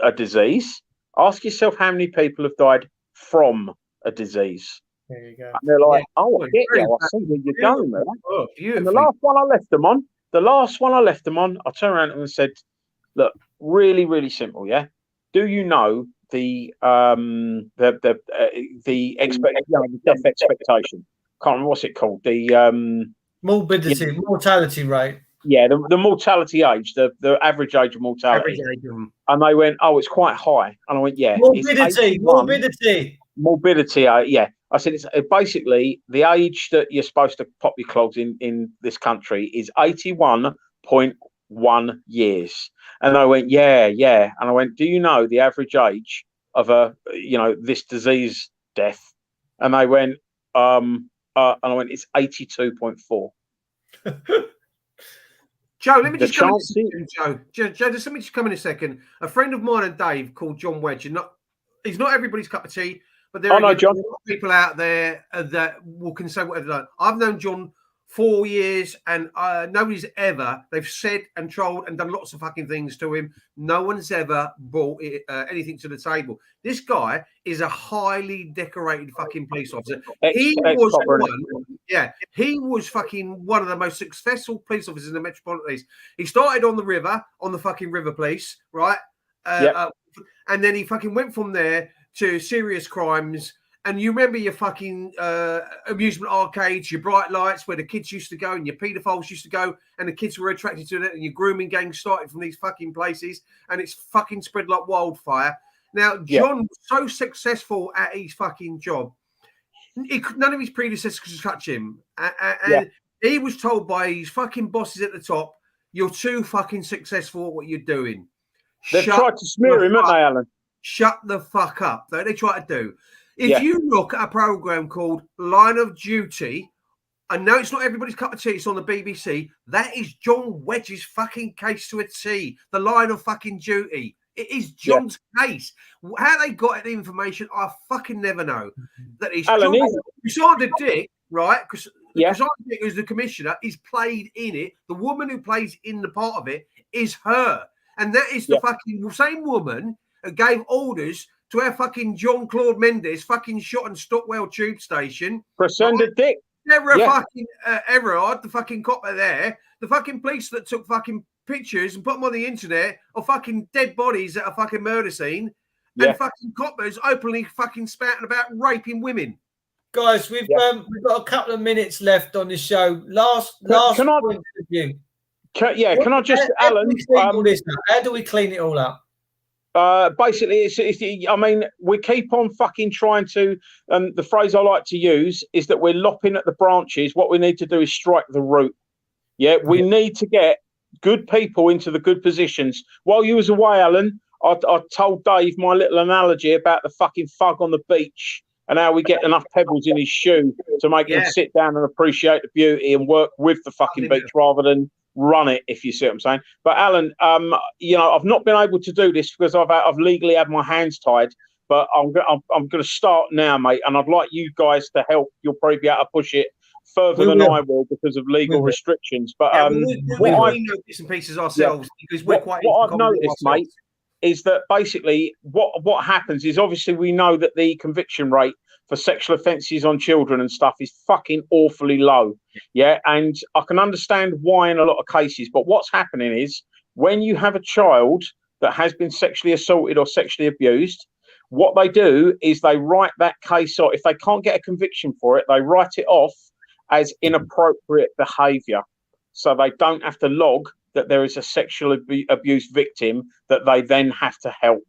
a disease, ask yourself how many people have died from a disease. There you go. And they're like, oh, I get you. I see where you're going, man. Oh, and the last one I left them on, I turned around and said, look, really, really simple, yeah? Do you know the death expectation? Can't remember what's it called. The mortality rate. Yeah, the mortality age, the average age of mortality. And they went, oh, it's quite high. And I went, yeah. Morbidity, yeah. I said, it's basically the age that you're supposed to pop your clogs in this country is 81.1 years. And I went, yeah. And I went, do you know the average age of this disease death? And they went, and I went, it's 82.4. Joe, let me just come in a second, Joe, just let me just come in a second. A friend of mine and Dave called John Wedge, and he's not everybody's cup of tea, but there are John. a lot of people out there that can say whatever they like. I've known John 4 years, and nobody's ever. They've said and trolled and done lots of fucking things to him. No one's ever brought anything to the table. This guy is a highly decorated fucking police officer. He was fucking one of the most successful police officers in the Metropolitan Police. He started on the river, on the fucking River Police, right? And then he fucking went from there to serious crimes. And you remember your fucking amusement arcades, your bright lights where the kids used to go and your paedophiles used to go and the kids were attracted to it, and your grooming gang started from these fucking places, and it's fucking spread like wildfire. Now, John was so successful at his fucking job, none of his predecessors could touch him. And he was told by his fucking bosses at the top, you're too fucking successful at what you're doing. They've tried to smear him, haven't they, Alan? Shut the fuck up. They try to do. If you look at a program called Line of Duty, I know it's not everybody's cup of tea, it's on the BBC. That is John Wedge's fucking case to a T. The Line of fucking Duty. It is John's case. How they got the information, I fucking never know. That is Alan, Sandra Dick, right? Because Sandra Dick, who's the commissioner, is played in it. The woman who plays in the part of it is her. And that is the fucking same woman who gave orders to our fucking John Claude Mendes fucking shot in Stockwell tube station. Presenda Dick. Never fucking Everard, the fucking copper there. The fucking police that took fucking pictures and put them on the internet of fucking dead bodies at a fucking murder scene. And fucking coppers openly fucking spouting about raping women. Guys, we've got a couple of minutes left on the show. Last point of view. Can I just, Alan? How do we clean it all up? Basically, I mean, we keep on fucking trying to, the phrase I like to use is that we're lopping at the branches. What we need to do is strike the root. We need to get good people into the good positions. While you was away, Alan, I told Dave my little analogy about the fucking thug on the beach and how we get enough pebbles in his shoe to make him sit down and appreciate the beauty and work with the fucking beach rather than run it, if you see what I'm saying. But Alan, I've not been able to do this because I've legally had my hands tied. But I'm going to start now, mate. And I'd like you guys to help. You'll probably be able to push it further than I will because of legal restrictions. But we know bits and pieces ourselves because we're quite. What I've noticed, mate, is that basically what happens is obviously we know that the conviction rate for sexual offences on children and stuff is fucking awfully low. And I can understand why in a lot of cases, but what's happening is when you have a child that has been sexually assaulted or sexually abused, what they do is they write that case off. If they can't get a conviction for it, they write it off as inappropriate behaviour. So they don't have to log that there is a sexual abuse victim that they then have to help.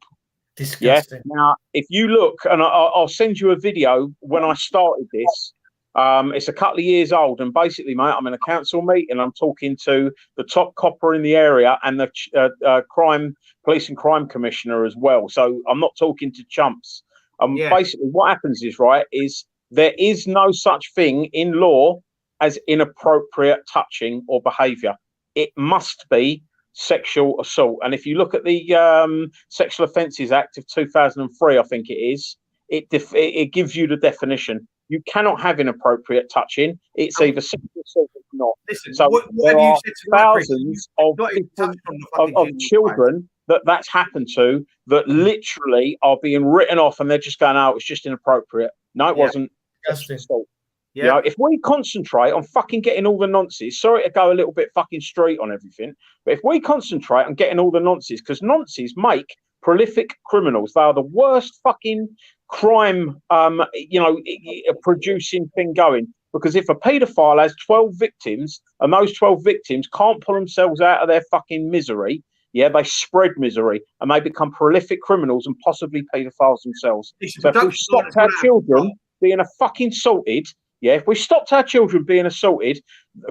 Disgusting. Now, if you look, and I'll send you a video when I started this. It's a couple of years old, and basically, mate, I'm in a council meeting. I'm talking to the top copper in the area and the police and crime commissioner as well. So I'm not talking to chumps. Basically, what happens is there is no such thing in law as inappropriate touching or behaviour. It must be sexual assault. And if you look at the Sexual Offences Act of 2003, I think it is, it gives you the definition. You cannot have inappropriate touching. It's either sexual assault or not. Listen, so what there have are you said to thousands of children that's happened to that literally are being written off, and they're just going, "Oh, it's just inappropriate." No, it wasn't. Assault. You know, if we concentrate on fucking getting all the nonsense, sorry to go a little bit fucking street on everything, but if we concentrate on getting all the nonsense, because nonsense make prolific criminals. They are the worst fucking crime, producing thing going. Because if a paedophile has 12 victims and those 12 victims can't pull themselves out of their fucking misery, they spread misery and they become prolific criminals and possibly paedophiles themselves. So if we stopped our children being assaulted, if we stopped our children being assaulted,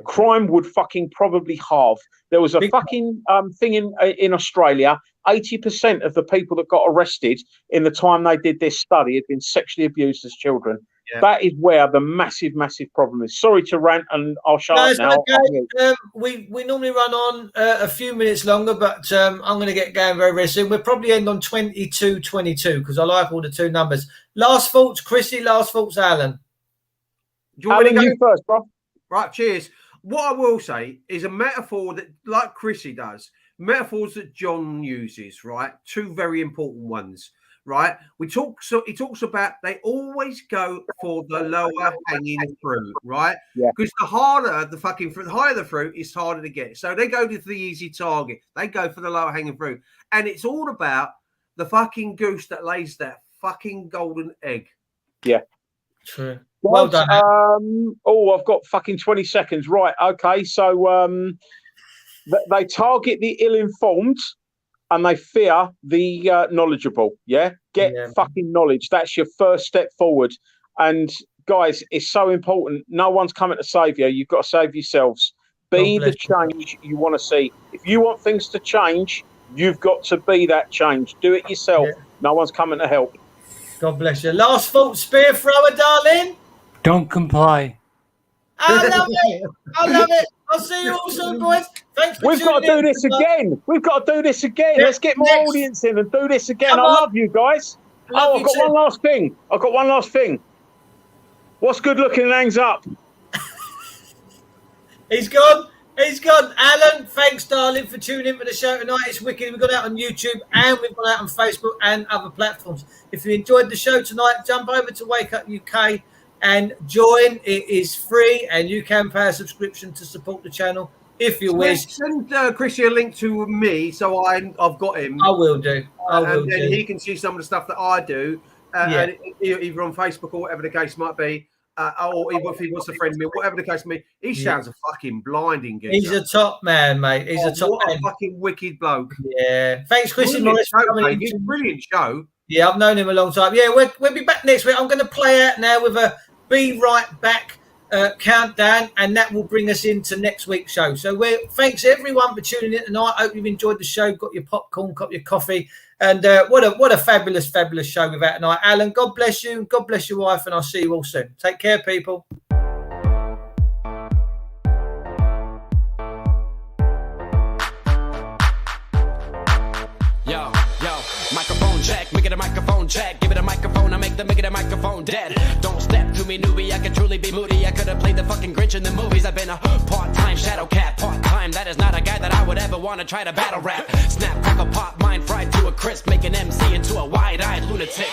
crime would fucking probably halve. There was a fucking thing in Australia. 80% of the people that got arrested in the time they did this study had been sexually abused as children. That is where the massive problem is. Sorry to rant, and I'll shut up now. Okay. We normally run on a few minutes longer, but I'm going to get going very, very soon. We'll probably end on 22:22 because I like all the two numbers. Last thoughts, Chrissy. Last thoughts, Alan. Alan, you first, bro. Right, cheers. What I will say is a metaphor that, like Chrissy does, metaphors that John uses, right? Two very important ones, right? He talks about they always go for the lower hanging fruit, right? Yeah. Because the harder the fucking fruit, the higher the fruit, it's harder to get. So they go to the easy target. They go for the lower hanging fruit. And it's all about the fucking goose that lays that fucking golden egg. Yeah. True. Well done. I've got fucking 20 seconds. Right. Okay. So they target the ill-informed and they fear the knowledgeable. Yeah. Get fucking knowledge. That's your first step forward. And guys, it's so important. No one's coming to save you. You've got to save yourselves. Be the change you want to see. If you want things to change, you've got to be that change. Do it yourself. Yeah. No one's coming to help. God bless you. Last thought, spear thrower, darling. Don't comply. I love it. I love it. I'll see you all soon, boys. Thanks for We've got to do this again. We've got to do this again. Let's get more audience in and do this again. I love you guys. I've got one last thing. What's good looking and hangs up? He's gone. Alan, thanks, darling, for tuning in for the show tonight. It's wicked. We've got out on YouTube and we've got out on Facebook and other platforms. If you enjoyed the show tonight, jump over to Wake Up UK and join. It is free and you can pay a subscription to support the channel if you wish. Send Chrissy a link to me so I've got him. I will do. And he can see some of the stuff that I do, and either on Facebook or whatever the case might be. Or if he wants to friend me, whatever the case may be, he sounds a fucking blinding geezer. He's a top man, mate. He's a top man. A fucking wicked bloke. Yeah. Thanks, Chrissy Morris. It's a brilliant show. Yeah, I've known him a long time. Yeah, we'll be back next week. I'm going to play out now with a Be Right Back countdown, and that will bring us into next week's show. So thanks everyone for tuning in tonight. I hope you've enjoyed the show, got your popcorn, got your coffee, and what a fabulous show we've had tonight. Alan, God bless you, God bless your wife, and I'll see you all soon. Take care, people. Yo, microphone check, make it a microphone check. Give it a microphone, I make it a microphone dead. Don't step to me, newbie, I could truly be moody. I could have played the fucking Grinch in the movies. I've been a part-time shadow cat, part-time. That is not a guy that I would ever want to try to battle rap. Snap, crackle, pop, mind fried to a crisp. Make an MC into a wide-eyed lunatic.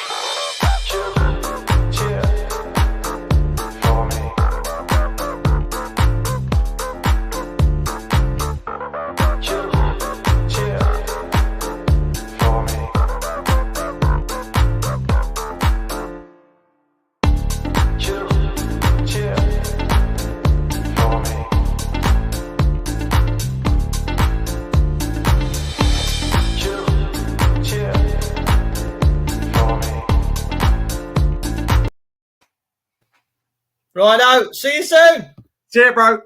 Righto, see you soon. See you, bro.